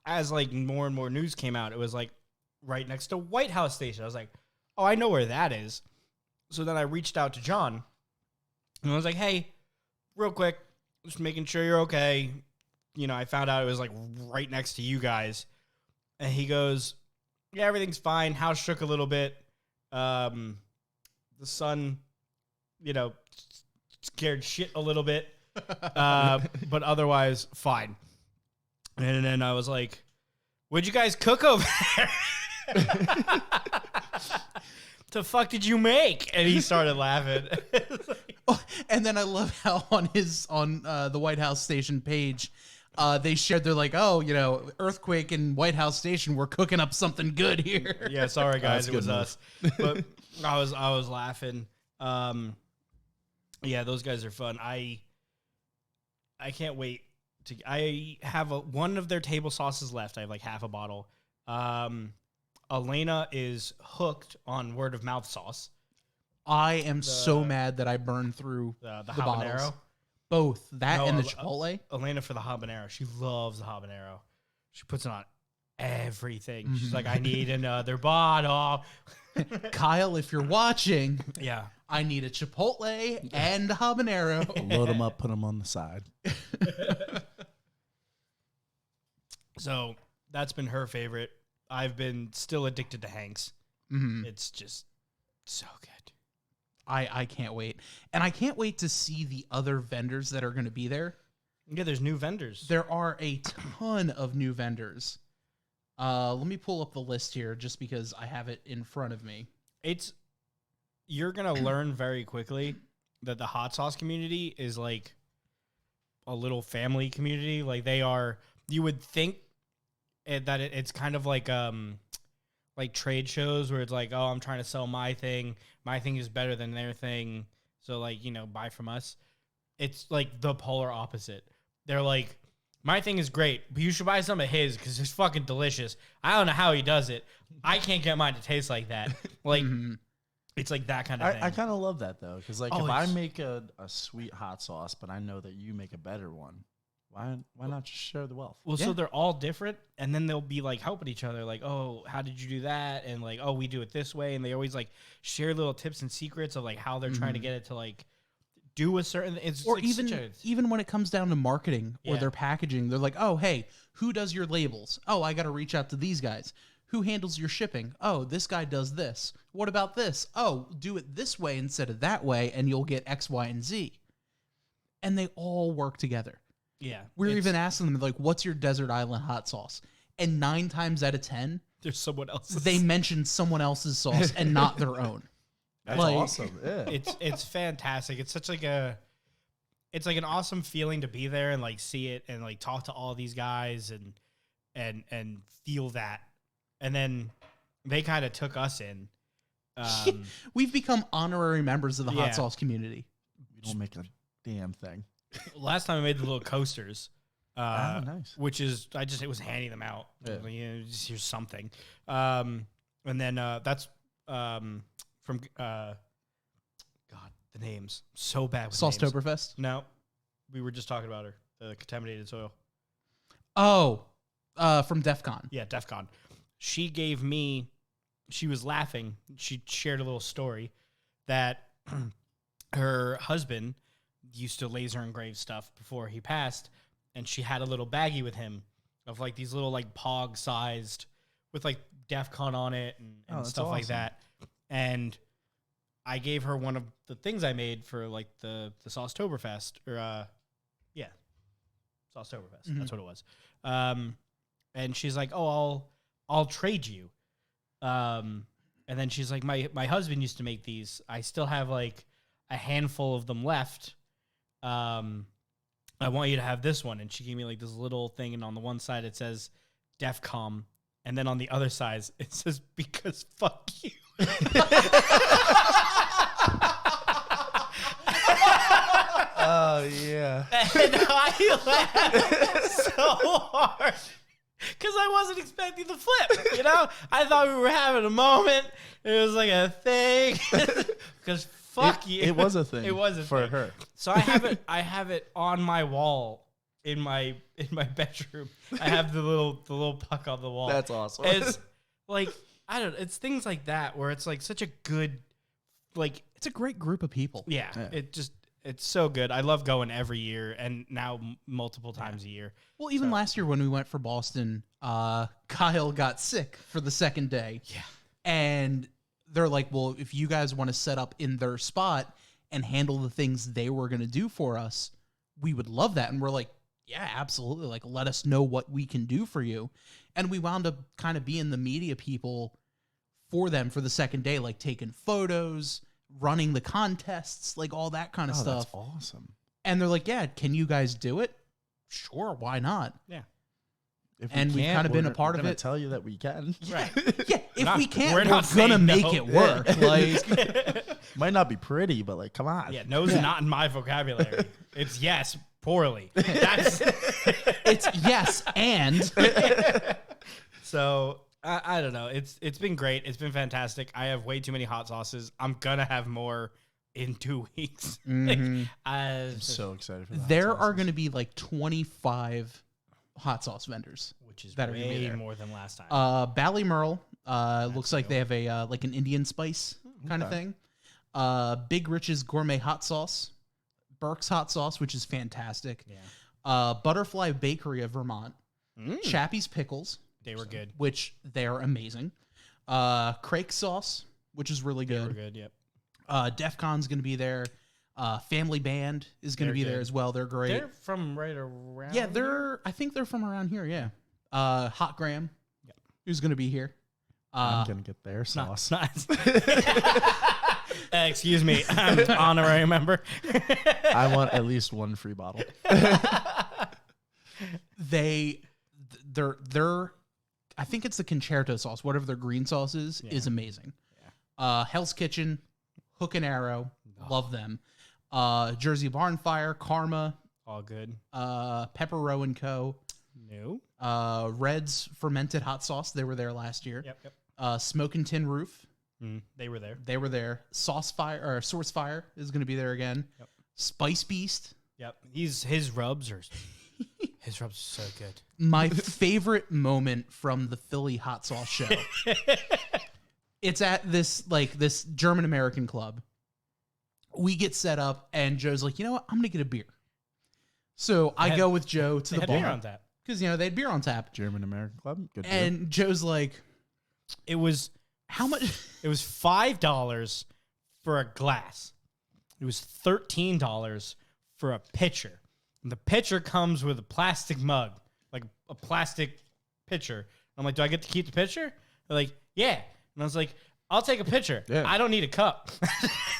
as like more and more news came out, it was like right next to White House Station. I was like, oh, I know where that is. So then I reached out to John and I was like, hey, real quick, just making sure you're okay. You know, I found out it was like right next to you guys. And he goes, yeah, everything's fine. House shook a little bit. The son, you know, scared shit a little bit, but otherwise fine. And then I was like, "What'd you guys cook over there? The fuck did you make?" And he started laughing. And then I love how on the White House Station page, they shared, they're like, "Oh, earthquake in White House Station, we're cooking up something good here." Yeah, sorry guys, it was us. But I was laughing. Yeah, those guys are fun. I can't wait to. I have one of their table sauces left. I have like half a bottle. Elena is hooked on word of mouth sauce. I am so mad that I burned through The the habanero. bottles. Both that and the Chipotle. Elena for the habanero. She loves the habanero. She puts it on everything. She's like, "I need another bottle." Kyle, if you're watching, Yeah. I need a Chipotle and a habanero. Load them up, put them on the side. So that's been her favorite. I've been still addicted to Hank's. Mhm. It's just so good. I can't wait. And I can't wait to see the other vendors that are going to be there. Yeah, there's new vendors. There are a ton of new vendors. Let me pull up the list here just because I have it in front of me. You're going to learn very quickly that the hot sauce community is like a little family community. Like you would think that it's kind of like trade shows where it's like, "Oh, I'm trying to sell my thing. My thing is better than their thing. So like, buy from us." It's like the polar opposite. They're like, "My thing is great, but you should buy some of his because it's fucking delicious. I don't know how he does it. I can't get mine to taste like that." Like, it's like that kind of thing. I kind of love that though, because like Oh, if I make a sweet hot sauce, but I know that you make a better one, why not just share the wealth? Well, so they're all different, and then they'll be like helping each other, like, "Oh, how did you do that?" And like, "Oh, we do it this way." And they always like share little tips and secrets of like how they're trying to get it to like do a certain. It's Or like even when it comes down to marketing or Yeah. their packaging, they're like, "Oh, hey, who does your labels? Oh, I got to reach out to these guys. Who handles your shipping? Oh, this guy does this. What about this? Oh, do it this way instead of that way, and you'll get X, Y, and Z." And they all work together. yeah. We're even asking them, like, "What's your desert island hot sauce?" And 9 times out of 10, there's someone else. they mention someone else's sauce and not their own. That's Like- awesome. Yeah. It's fantastic. It's such like it's like an awesome feeling to be there and like see it and like talk to all these guys and feel that. And then they kind of took us in. We've become honorary members of the Yeah. hot sauce community. We don't make a damn thing. Last time I made the little coasters, Nice. which is it was handing them out. Yeah. Like, just here's something. And then that's from God, the names so bad with names. Saucetoberfest. No, we were just talking about her, the contaminated soil. Oh, from DEF CON. Yeah, DEF CON. She was laughing. She shared a little story that her husband used to laser engrave stuff before he passed, and she had a little baggie with him of like these little like pog sized with like DEF CON on it and stuff like awesome. that. And I gave her one of the things I made for like the Saucetoberfest or Saucetoberfest. That's what it was. And she's like, "Oh, I'll trade you." And then she's like, my husband used to make these. I still have like a handful of them left. I want you to have this one. And she gave me like this little thing, and on the one side it says DEFCON, and then on the other side it says "because fuck you." Oh yeah. And I laughed so hard because I wasn't expecting the flip. I thought we were having a moment. It was like a thing. Because fuck you. It was a thing. It was a for thing. her. So I have it on my wall in my bedroom. I have the little puck on the wall. That's awesome. It's like it's things like that where it's like such a good like It's a great group of people. yeah. Yeah. It's so good. I love going every year and now multiple times a year. Well, even last year when we went for Boston, Kyle got sick for the second day. Yeah. And they're like, "Well, if you guys want to set up in their spot and handle the things they were going to do for us, we would love that. And we're like, yeah, absolutely. Like, let us know what we can do for you. And we wound up kind of being the media people for them for the second day, like taking photos, running the contests, like all that kind of stuff. That's awesome. And they're like, yeah, can you guys do it? Sure, why not? Yeah. And we've kind of been a part of it. Tell you that we can. Right. Yeah, if we can't, we're we're not gonna saying make no. it work. Like, Might not be pretty, but like, come on. Yeah, no's not in my vocabulary. It's yes, poorly. That's it's yes, and so I don't know. It's been great. It's been fantastic. I have way too many hot sauces. I'm gonna have more in 2 weeks. I'm so excited for that. there are going to be like 25 hot sauce vendors, which is that are gonna be way there. more than last time. Ballymerle looks like they have a like an Indian spice kind of thing. Big Rich's gourmet hot sauce, Burke's hot sauce, which is fantastic. Yeah. Butterfly Bakery of Vermont, Chappie's pickles, They were good. which they are amazing. Crake sauce, which is really They good. were good. Yep. DEF CON's going to be there. Family Band is going to They're be there good. as well. They're great. They're from right around. Yeah, here? I think they're from around here. Yeah. Hot Graham, who's going to be here. I'm gonna get their Not- sauce. excuse me, I'm an honorary member. I want at least one free bottle. They're I think it's the concerto sauce, whatever their green sauce is amazing. Hell's Kitchen, Hook and Arrow, love them. Jersey Barn Fire, Karma, All good. Pepper Row and Co. No. Red's fermented hot sauce, they were there last year. Yep. Smokin' Tin Roof, They were there. they were there. Source Fire is going to be there again. Yep. Spice Beast. Yep. His rubs are so good. My favorite moment from the Philly hot sauce show. It's at this German American club. We get set up and Joe's like, you know what? I'm gonna get a beer. So I go with Joe to the Beer bar on tap. because they had beer on tap. German American Club. Good. And Joe's like, It was how much? It was $5 for a glass. It was $13 for a pitcher. And the pitcher comes with a plastic mug, like a plastic pitcher. I'm like, do I get to keep the pitcher? They're like, yeah. And I was like, I'll take a pitcher. Yeah. I don't need a cup.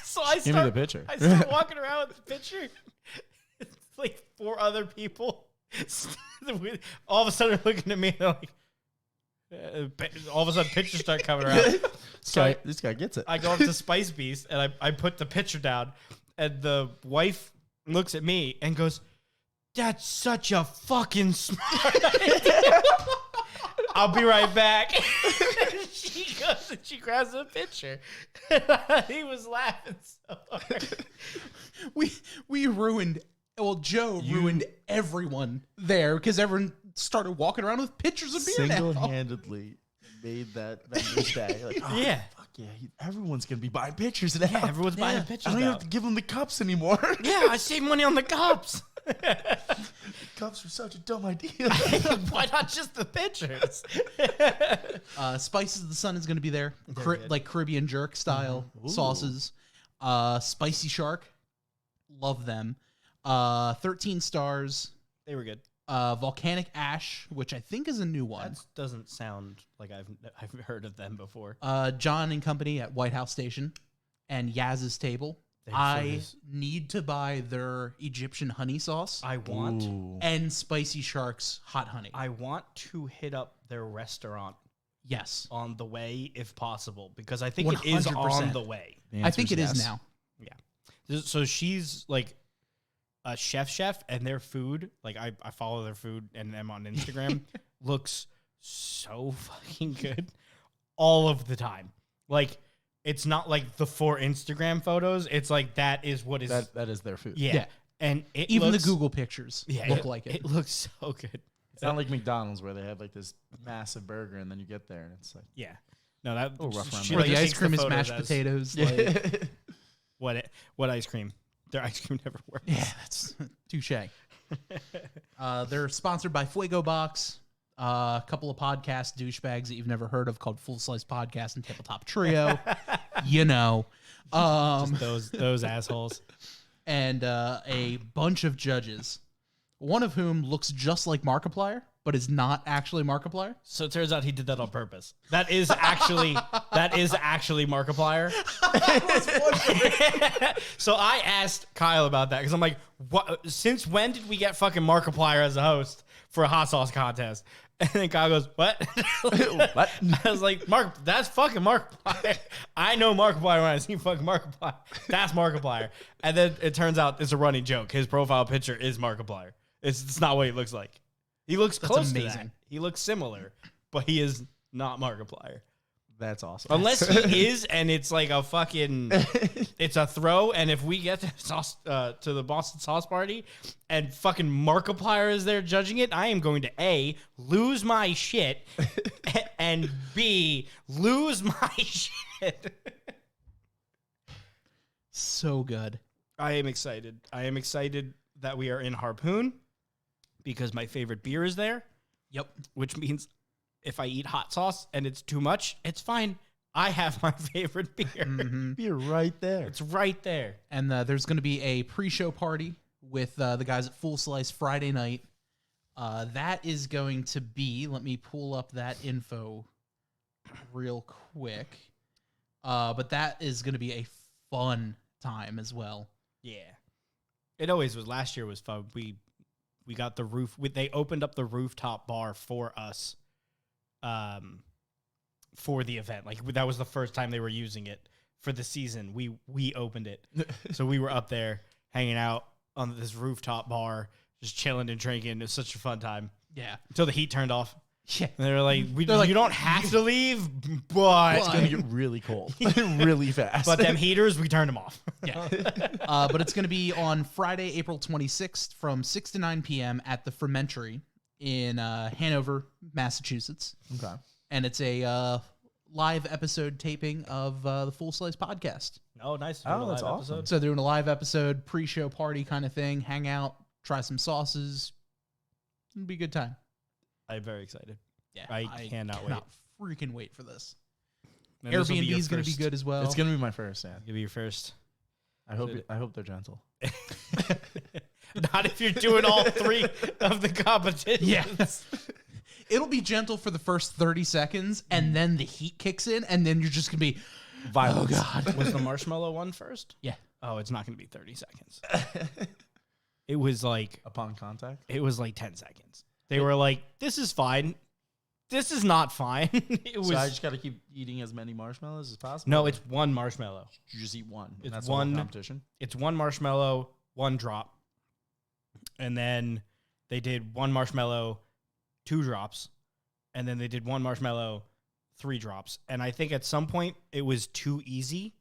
So I Give me the pitcher. I start walking around with the pitcher. It's like 4 other people. All of a sudden, they're looking at me. And they're like, all of a sudden, pictures start coming around. This guy gets it. I go up to Spice Beast and I put the pitcher down, and the wife looks at me and goes, "That's such a fucking smart idea." I'll be right back. She goes and she grabs the pitcher. He was laughing so hard. We ruined. Well, Joe ruined everyone there because everyone started walking around with pitchers of beer now. Single-handedly made that vendor's day. Like, oh, Yeah. fuck yeah, everyone's gonna be buying pitchers now. Yeah, everyone's buying pitchers I don't even now. have to give them the cups anymore. Yeah, I save money on the cups. Cups were such a dumb idea. Why not just the pitchers? Spices of the Sun is going to be there, like Caribbean jerk style sauces. Spicy Shark, love them. 13 Stars, They were good. Volcanic Ash, which I think is a new one. That doesn't sound like I've heard of them before. John and Company at White House Station, and Yaz's Table. I need to buy their Egyptian honey sauce I want and Spicy Shark's hot honey. I want to hit up their restaurant Yes. on the way if possible, because I think it is 100%. on the way. I think it is now. Yeah. So she's like a chef, and their food, like I follow their food and them on Instagram, looks so fucking good all of the time. Like, it's not like the 4 Instagram photos. It's like that is what is that is their food. Yeah. And it Even looks, the Google pictures look like it. It looks so good. It's not like McDonald's where they have like this massive burger and then you get there and it's like Yeah. No, that little rough around she, the Where like, the ice takes cream is photos mashed as- potatoes. Like, What ice cream? Their ice cream never works. yeah, that's touche. They're sponsored by Fuego Box, a couple of podcast douchebags that you've never heard of called Full Slice Podcast and Tabletop Trio. you know. Just those assholes. And a bunch of judges, one of whom looks just like Markiplier, but is not actually Markiplier. So it turns out he did that on purpose. That is actually Markiplier. So I asked Kyle about that because I'm like, what? Since when did we get fucking Markiplier as a host for a hot sauce contest? And then Kyle goes, what? What? I was like, that's fucking Markiplier. I know Markiplier when I see fucking Markiplier. That's Markiplier. And then it turns out it's a running joke. His profile picture is Markiplier. It's not what he looks like. He looks close to that. He looks similar, but he is not Markiplier. That's awesome. Unless he is, and it's like a fucking, it's a throw. And if we get to the Boston Sauce Party and fucking Markiplier is there judging it, I am going to A, lose my shit, and B, lose my shit. So good. I am excited. I am excited that we are in Harpoon because my favorite beer is there. Yep. Which means if I eat hot sauce and it's too much, it's fine. I have my favorite beer. Mm-hmm. You're right there. It's right there. And there's going to be a pre-show party with the guys at Full Slice Friday night. That is going to be, let me pull up that info real quick. But that is going to be a fun time as well. Yeah. It always was. Last year was fun. We got the roof. They opened up the rooftop bar for us for the event. Like, that was the first time they were using it for the season. We opened it. So we were up there hanging out on this rooftop bar, just chilling and drinking. It was such a fun time. Yeah. Until the heat turned off. Yeah. And they were like, you don't have to leave, but It's going to get really cold really fast. But them heaters, we turned them off. Yeah. But it's going to be on Friday, April 26th from 6 to 9 p.m. at the Fermentary in Hanover, Massachusetts. Okay. And it's a live episode taping of the Full Slice podcast. Oh, nice. Oh, that's awesome. Episode. So they're doing a live episode, pre-show party kind of thing, hang out, try some sauces. It'll be a good time. I'm very excited. Yeah, I cannot wait. Freaking wait for this. And this will be Airbnb your is going to be first. good as well. It's going to be my first, yeah. Give me your first. I hope they're gentle. Not if you're doing all three of the competitions. Yeah. It'll be gentle for the first 30 seconds, and then the heat kicks in, and then you're just going to be, Violence. oh, God. Was the marshmallow one first? Yeah. Oh, it's not going to be 30 seconds. It was like Upon contact? 10 seconds. They were like, this is fine. This is not fine. It was So I just got to keep eating as many marshmallows as possible? No, it's one marshmallow. You just eat one. It's And that's one- the whole competition? It's one marshmallow, one drop. And then they did one marshmallow, 2 drops. And then they did one marshmallow, 3 drops. And I think at some point it was too easy.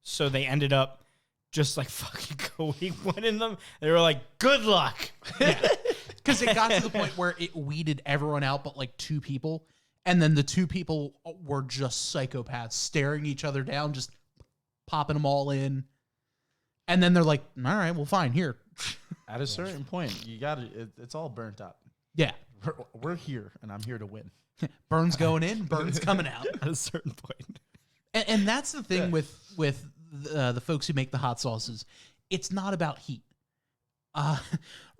So they ended up just like fucking going one in them. They were like, good luck. Yeah. Because it got to the point where it weeded everyone out but like 2 people. And then the 2 people were just psychopaths, staring each other down, just popping them all in. And then they're like, all right, well, fine, here. At a certain point, you got to, it's all burnt up. Yeah. We're here, and I'm here to win. Burns going in, Burns coming out. At a certain point. And that's the thing with the folks who make the hot sauces. It's not about heat.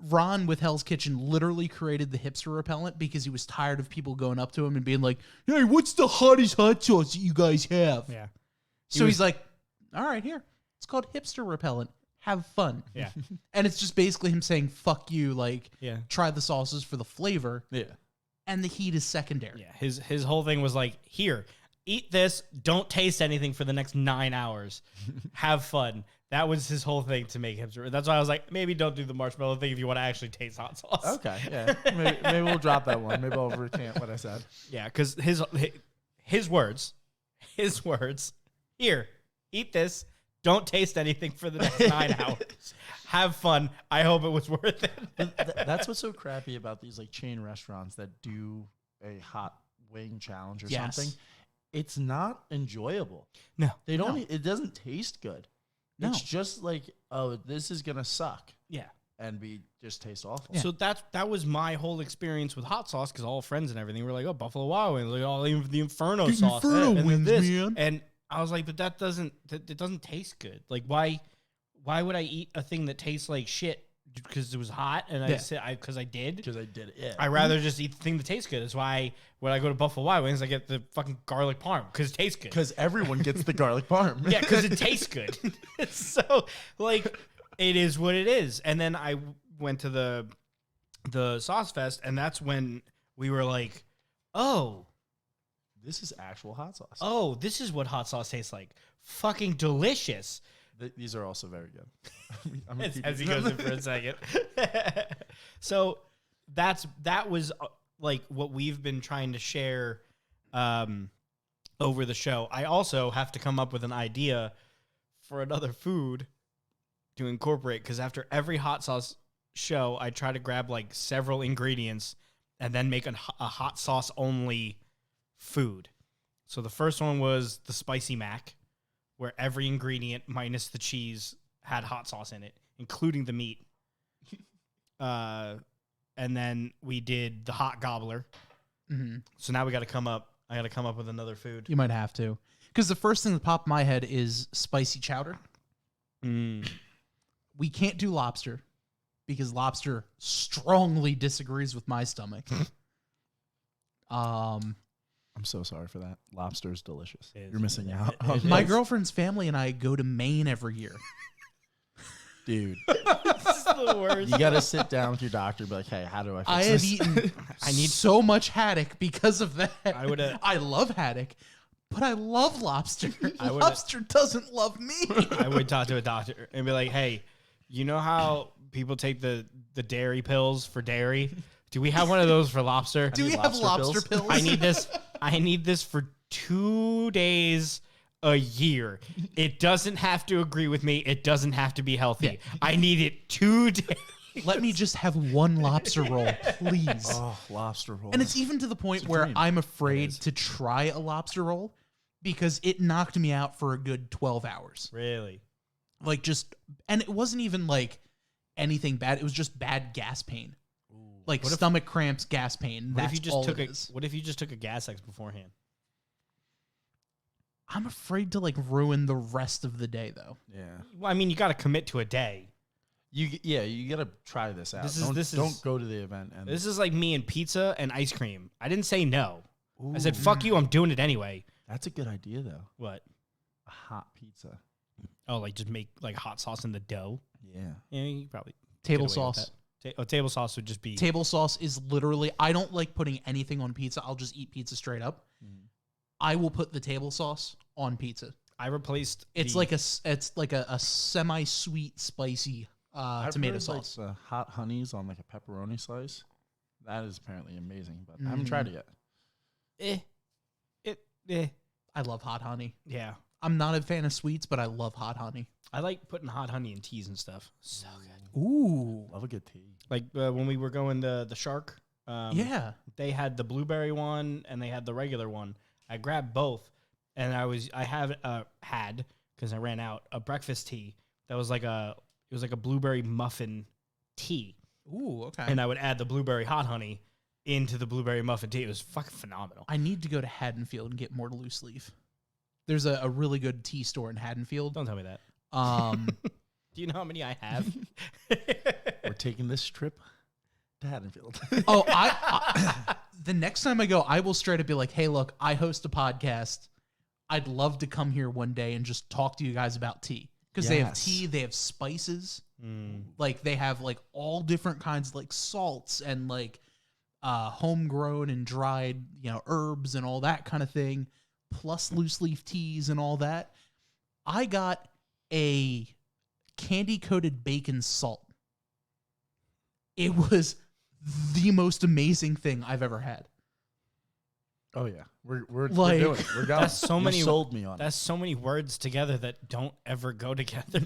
Ron with Hell's Kitchen literally created the hipster repellent because he was tired of people going up to him and being like, hey, what's the hottest hot sauce that you guys have? Yeah. So he's like, all right, here. It's called hipster repellent. Have fun. Yeah. And it's just basically him saying, fuck you, like, Yeah. try the sauces for the flavor. Yeah. And the heat is secondary. Yeah. His whole thing was like, here, eat this. Don't taste anything for the next 9 hours. Have fun. That was his whole thing to make hipster. That's why I was like, maybe don't do the marshmallow thing if you want to actually taste hot sauce. Okay, yeah. Maybe we'll drop that one. Maybe I'll recant what I said. Yeah, because his words, here, eat this. Don't taste anything for the next 9 hours. Have fun. I hope it was worth it. That's what's so crappy about these like chain restaurants that do a hot wing challenge or Yes. something. It's not enjoyable. No. They don't. It doesn't taste good. No. It's just like, oh, this is gonna suck Yeah. and just taste awful. So that was my whole experience with hot sauce because all friends and everything were like, oh, Buffalo Wild Wings, like, oh, the Inferno sauce. Inferno and then wings, this. man. And I was like, but it doesn't taste good. Like, why would I eat a thing that tastes like shit because it was hot? And I said, because I did. Because I did it. I'd rather just eat the thing that tastes good. That's why when I go to Buffalo Wild Wings, I get the fucking garlic parm because it tastes good. Because everyone gets the garlic parm. Yeah, because it tastes good. So, like, it is what it is. And then I went to the Sauce Fest, and that's when we were like, oh, This is actual hot sauce. oh, this is what hot sauce tastes like. Fucking delicious. These are also very good. As he goes in for a second. So that was like what we've been trying to share over the show. I also have to come up with an idea for another food to incorporate, because after every hot sauce show, I try to grab like several ingredients and then make a hot sauce only food. So the first one was the spicy mac, where every ingredient minus the cheese had hot sauce in it, including the meat. And then we did the hot gobbler. Mm-hmm. So now I got to come up with another food. You might have to. Because the first thing that popped in my head is spicy chowder. We can't do lobster because lobster strongly disagrees with my stomach. I'm so sorry for that. Lobster is delicious. It is. You're missing out. My girlfriend's family and I go to Maine every year. Dude, This is the worst. you got to sit down with your doctor and be like, hey, how do I fix I this? have eaten so much haddock because of that. I love haddock, but I love lobster. Lobster doesn't love me. I would talk to a doctor and be like, hey, you know how people take the dairy pills for dairy? Do we have one of those for lobster? Do we have lobster pills? I need this for 2 days a year. It doesn't have to agree with me. It doesn't have to be healthy. Yeah. I need it 2 days. Let me just have one lobster roll, please. Oh, lobster roll. And it's even to the point It's a where dream. I'm afraid to try a lobster roll because it knocked me out for a good 12 hours. Really? Like and it wasn't even like anything bad. It was just bad gas pain. Like stomach cramps, gas pain. What That's if you just all took it is. What if you just took a gas X beforehand? I'm afraid to like ruin the rest of the day though. Yeah. Well, I mean, you got to commit to a day. You got to try this out. This Don't go to the event. And This is like me and pizza and ice cream. I didn't say no. I said, fuck you, I'm doing it anyway. That's a good idea, though. What? A hot pizza. Oh, like just make like hot sauce in the dough? Yeah. Yeah, you probably Table get away with sauce. that. Table sauce would just be... Table sauce is literally, I don't like putting anything on pizza. I'll just eat pizza straight up. I will put the table sauce on pizza. I replaced... It's like a semi-sweet, spicy tomato heard, sauce. Like the hot honeys on like a pepperoni slice. That is apparently amazing, but I haven't tried it yet. I love hot honey. Yeah. I'm not a fan of sweets, but I love hot honey. I like putting hot honey in teas and stuff. So good. Ooh. Love a good tea. Like when we were going to the Shark, Yeah. they had the blueberry one and they had the regular one. I grabbed both, and I had because I ran out a breakfast tea that was like a blueberry muffin tea. Ooh, okay. And I would add the blueberry hot honey into the blueberry muffin tea. It was fucking phenomenal. I need to go to Haddonfield and get more loose leaf. There's a really good tea store in Haddonfield. Don't tell me that. Do you know how many I have? We're taking this trip to Haddonfield. Oh, I the next time I go, I will straight up be like, hey, look, I host a podcast. I'd love to come here one day and just talk to you guys about tea. Because they have tea, they have spices. Like they have like all different kinds of like salts and like homegrown and dried, herbs and all that kind of thing, plus loose leaf teas and all that. I got a candy coated bacon salt. It was the most amazing thing I've ever had. Oh yeah, we're Like- doing it. We're going. That's so You many. sold me on it. That's so many words together that don't ever go together.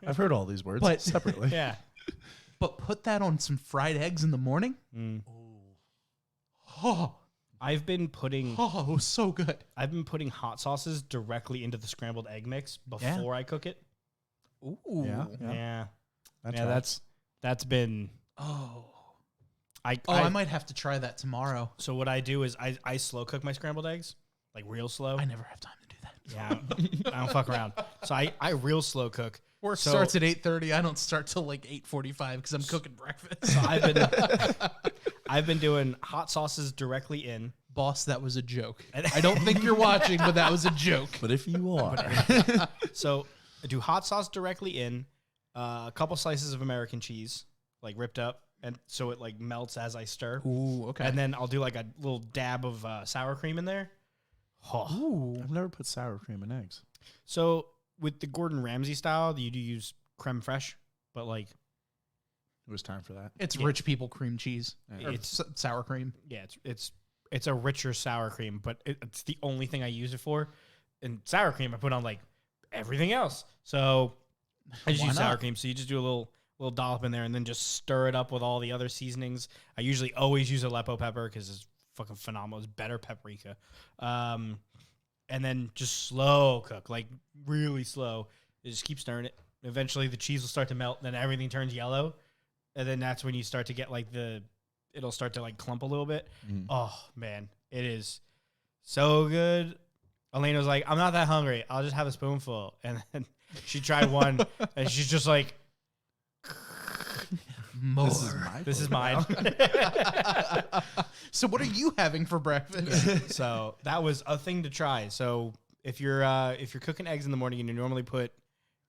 I've heard all these words But- separately. Yeah. But put that on some fried eggs in the morning. Oh, I've been putting it was so good. hot sauces directly into the scrambled egg mix before I cook it. Ooh. Yeah. That's Yeah, right. that's been Oh. I I might have to try that tomorrow. so what I do is I slow cook my scrambled eggs, like real slow. I never have time to do that. Yeah, I don't fuck around. So I real slow cook. Work So- starts at 8:30. I don't start till like 8:45 because I'm cooking breakfast. So I've been doing hot sauces directly in. Boss, that was a joke. I don't think you're watching, but that was a joke. But if you are, So I do hot sauce directly in, a couple slices of American cheese, like ripped up, and so it like melts as I stir. Ooh, okay. And then I'll do like a little dab of sour cream in there. Oh. Ooh. I've never put sour cream in eggs. So with the Gordon Ramsay style, you do use creme fraiche, but like It was time for that. It's Yeah. rich people cream cheese. Yeah. Or It's- sour cream. yeah, it's a richer sour cream, but it's the only thing I use it for. And sour cream I put on like everything else. So I just Why use sour not? cream. So you just do a little dollop in there and then just stir it up with all the other seasonings. I usually always use Aleppo pepper because it's fucking phenomenal. It's better paprika. And then just slow cook, like really slow. You just keep stirring it. Eventually the cheese will start to melt, then everything turns yellow. And then that's when you start to get like it'll start to like clump a little bit. Mm. Oh man, it is so good. Elena was like, I'm not that hungry. I'll just have a spoonful. And then she tried one and she's just like, More. this is mine. So what are you having for breakfast? So that was a thing to try. So if you're cooking eggs in the morning and you normally put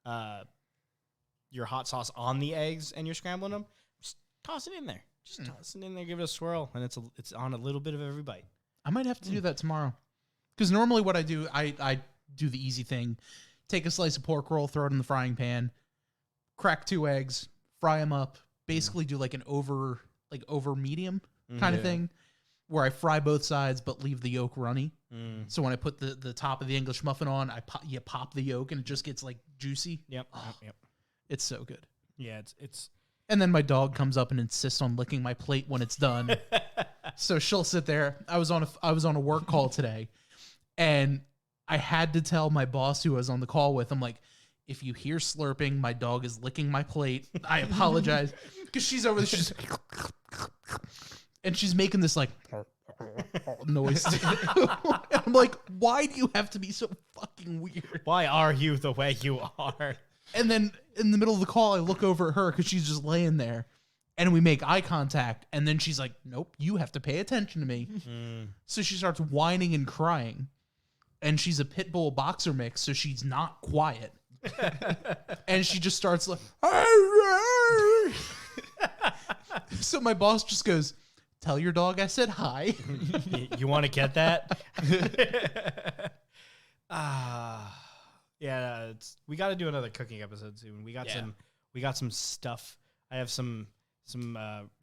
your hot sauce on the eggs and you're scrambling them, just toss it in there. Just toss it in there, give it a swirl, and it's on a little bit of every bite. I might have to do that tomorrow. Because normally what I do, I do the easy thing. Take a slice of pork roll, throw it in the frying pan, crack 2 eggs, fry them up, basically do like an over medium kind of Yeah. thing, where I fry both sides but leave the yolk runny. Mm. So when I put the top of the English muffin on, you pop the yolk and it just gets like juicy. Yep. Oh. Yep. It's so good. Yeah, it's And then my dog comes up and insists on licking my plate when it's done. So she'll sit there. I was on a work call today, and I had to tell my boss who I was on the call with, I'm like, if you hear slurping, my dog is licking my plate. I apologize. Because she's over there, she's and she's making this like noise. I'm like, why do you have to be so fucking weird? why are you the way you are? And then in the middle of the call, I look over at her because she's just laying there, and we make eye contact. And then she's like, nope, you have to pay attention to me. So she starts whining and crying. And she's a pit bull boxer mix, so she's not quiet. And she just starts like, so my boss just goes, tell your dog I said hi. You want to get that? Yeah, we got to do another cooking episode soon. We got some stuff. I have some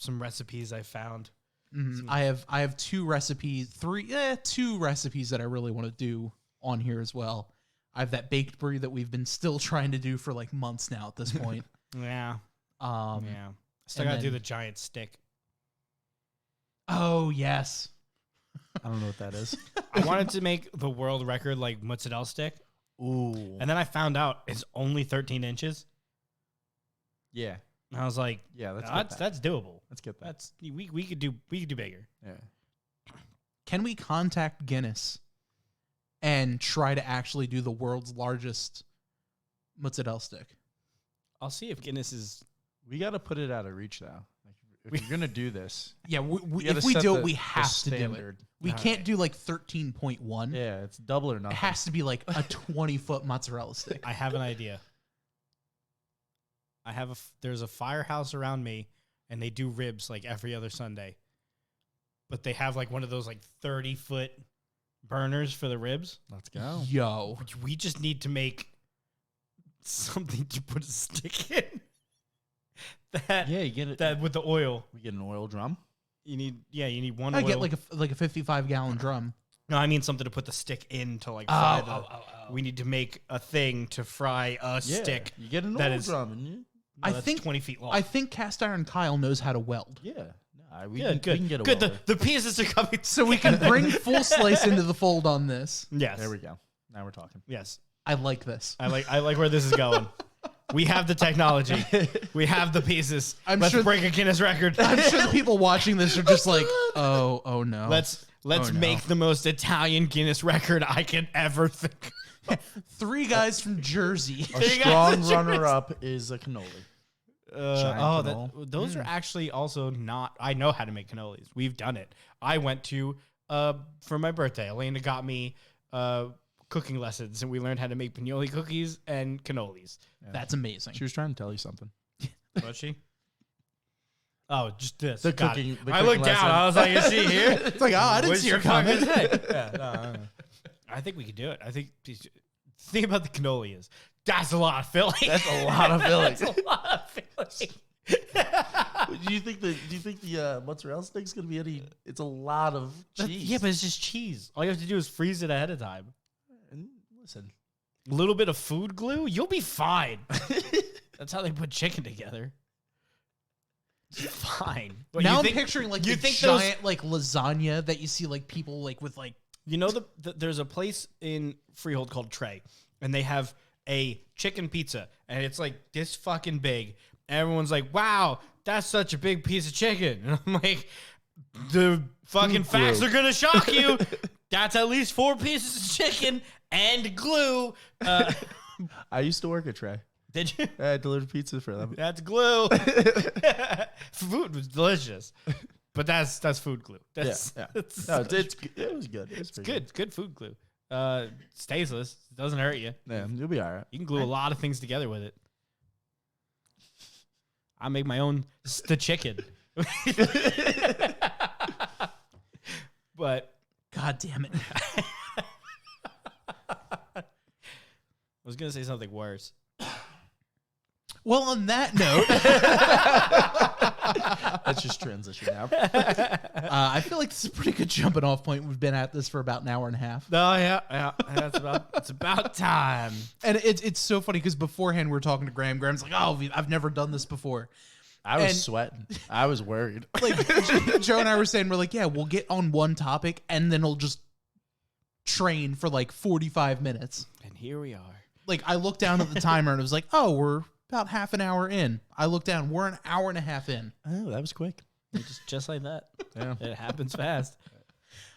recipes I found. Mhm. I have 2 recipes, 2 recipes that I really want to do on here as well. I have that baked brie that we've been still trying to do for like months now at this point. Yeah, Yeah. Still and got to do then- the giant stick. Oh yes. I don't know what that is. I wanted to make the world record like mozzarella stick, Ooh. and then I found out it's only 13 inches. Yeah. And I was like, Yeah, that's that's doable. Let's get that. That's we could do bigger. Yeah. Can we contact Guinness and try to actually do the world's largest mozzarella stick? I'll see if Guinness is. We got to put it out of reach though. Like, if you're gonna do this, Yeah, you if gotta we set do it, the- we the have to do it. standard. We All can't right. do like 13.1. Yeah, it's double or It nothing. has to be like a 20-foot mozzarella stick. I have an idea. There's a firehouse around me, and they do ribs like every other Sunday. But they have like one of those like 30-foot burners for the ribs. Let's go. Yo. We just need to make something to put a stick in. that Yeah, you get it. that with the oil. We get an oil drum. You need one I oil. get like a 55-gallon drum. No, I mean something to put the stick in to like Oh, fry oh. We need to make a thing to fry a Yeah, stick. You get an that oil is- drum, and you. I that's think 20 feet long. I think Cast Iron Kyle knows how to weld. Yeah. Nah, we Good, can get a good. welder. The pieces are coming. So we can bring Full Slice into the fold on this. Yes. There we go. Now we're talking. Yes. I like this. I like where this is going. We have the technology. We have the pieces. I'm Let's sure- break a Guinness record. I'm sure the people watching this are just like, oh no. Let's Oh, no. make the most Italian Guinness record I can ever think. 3 guys from Jersey. A strong runner-up is a cannoli. Those are actually also not. I know how to make cannolis. We've done it. I went to for my birthday. Elena got me cooking lessons, and we learned how to make pinoli cookies and cannolis. Yeah. That's amazing. She was trying to tell you something. Was she? Oh, just this. The Got cooking. it. The I cooking looked down. lesson. I was like, "Is she here?" It's like, I didn't see her coming. I think we could do it. I think the thing about the cannoli is that's a lot of filling. That's a lot of filling. That's a lot of filling. Do you think the mozzarella stick's gonna be any? It's a lot of cheese. Yeah, but it's just cheese. All you have to do is freeze it ahead of time. And listen, A little bit of food glue, you'll be fine. That's how they put chicken together. Fine. But Now I'm picturing like you the think giant like lasagna that you see like people like with like. You know, there's a place in Freehold called Trey, and they have a chicken pizza, and it's like this fucking big. Everyone's like, wow, that's such a big piece of chicken. And I'm like, the fucking facts are going to shock you. That's at least 4 pieces of chicken and glue. I used to work at Trey. Did you? I delivered pizza for them. That's glue. Food was delicious. But that's food glue. That's, Yeah. It No, it was good. It's good. It's good food glue. Stainless. It doesn't hurt you. Yeah, you'll be all right. You can glue a lot of things together with it. I make my own the chicken. But God damn it. I was going to say something worse. Well, on that note, Let's just transition now. I feel like this is a pretty good jumping off point. We've been at this for about an hour and a half. Oh, yeah. It's about time. And it's so funny because beforehand we were talking to Graham. Graham's like, oh, I've never done this before. I was And- sweating. I was worried. Like Joe and I were saying, we're like, yeah, we'll get on one topic and then we'll just train for like 45 minutes. And here we are. Like I looked down at the timer and it was like, oh, we're about half an hour in. I looked down, we're an hour and a half in. Oh, that was quick. Just like that. Yeah. It happens fast.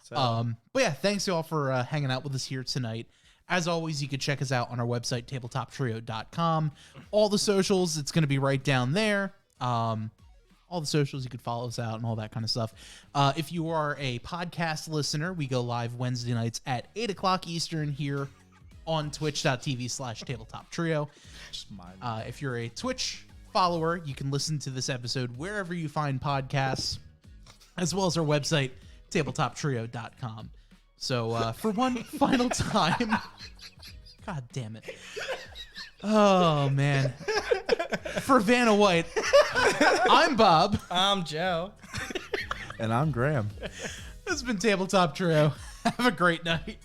So, But yeah, thanks y'all for hanging out with us here tonight. As always, you can check us out on our website, tabletoptrio.com. All the socials, it's going to be right down there. All the socials, you could follow us out and all that kind of stuff. If you are a podcast listener, we go live Wednesday nights at 8 o'clock Eastern here on twitch.tv/tabletoptrio. If you're a Twitch follower, you can listen to this episode wherever you find podcasts, as well as our website, tabletoptrio.com. So for one final time, God damn it. Oh, man. For Vanna White, I'm Bob. I'm Joe. And I'm Graham. This has been Tabletop Trio. Have a great night.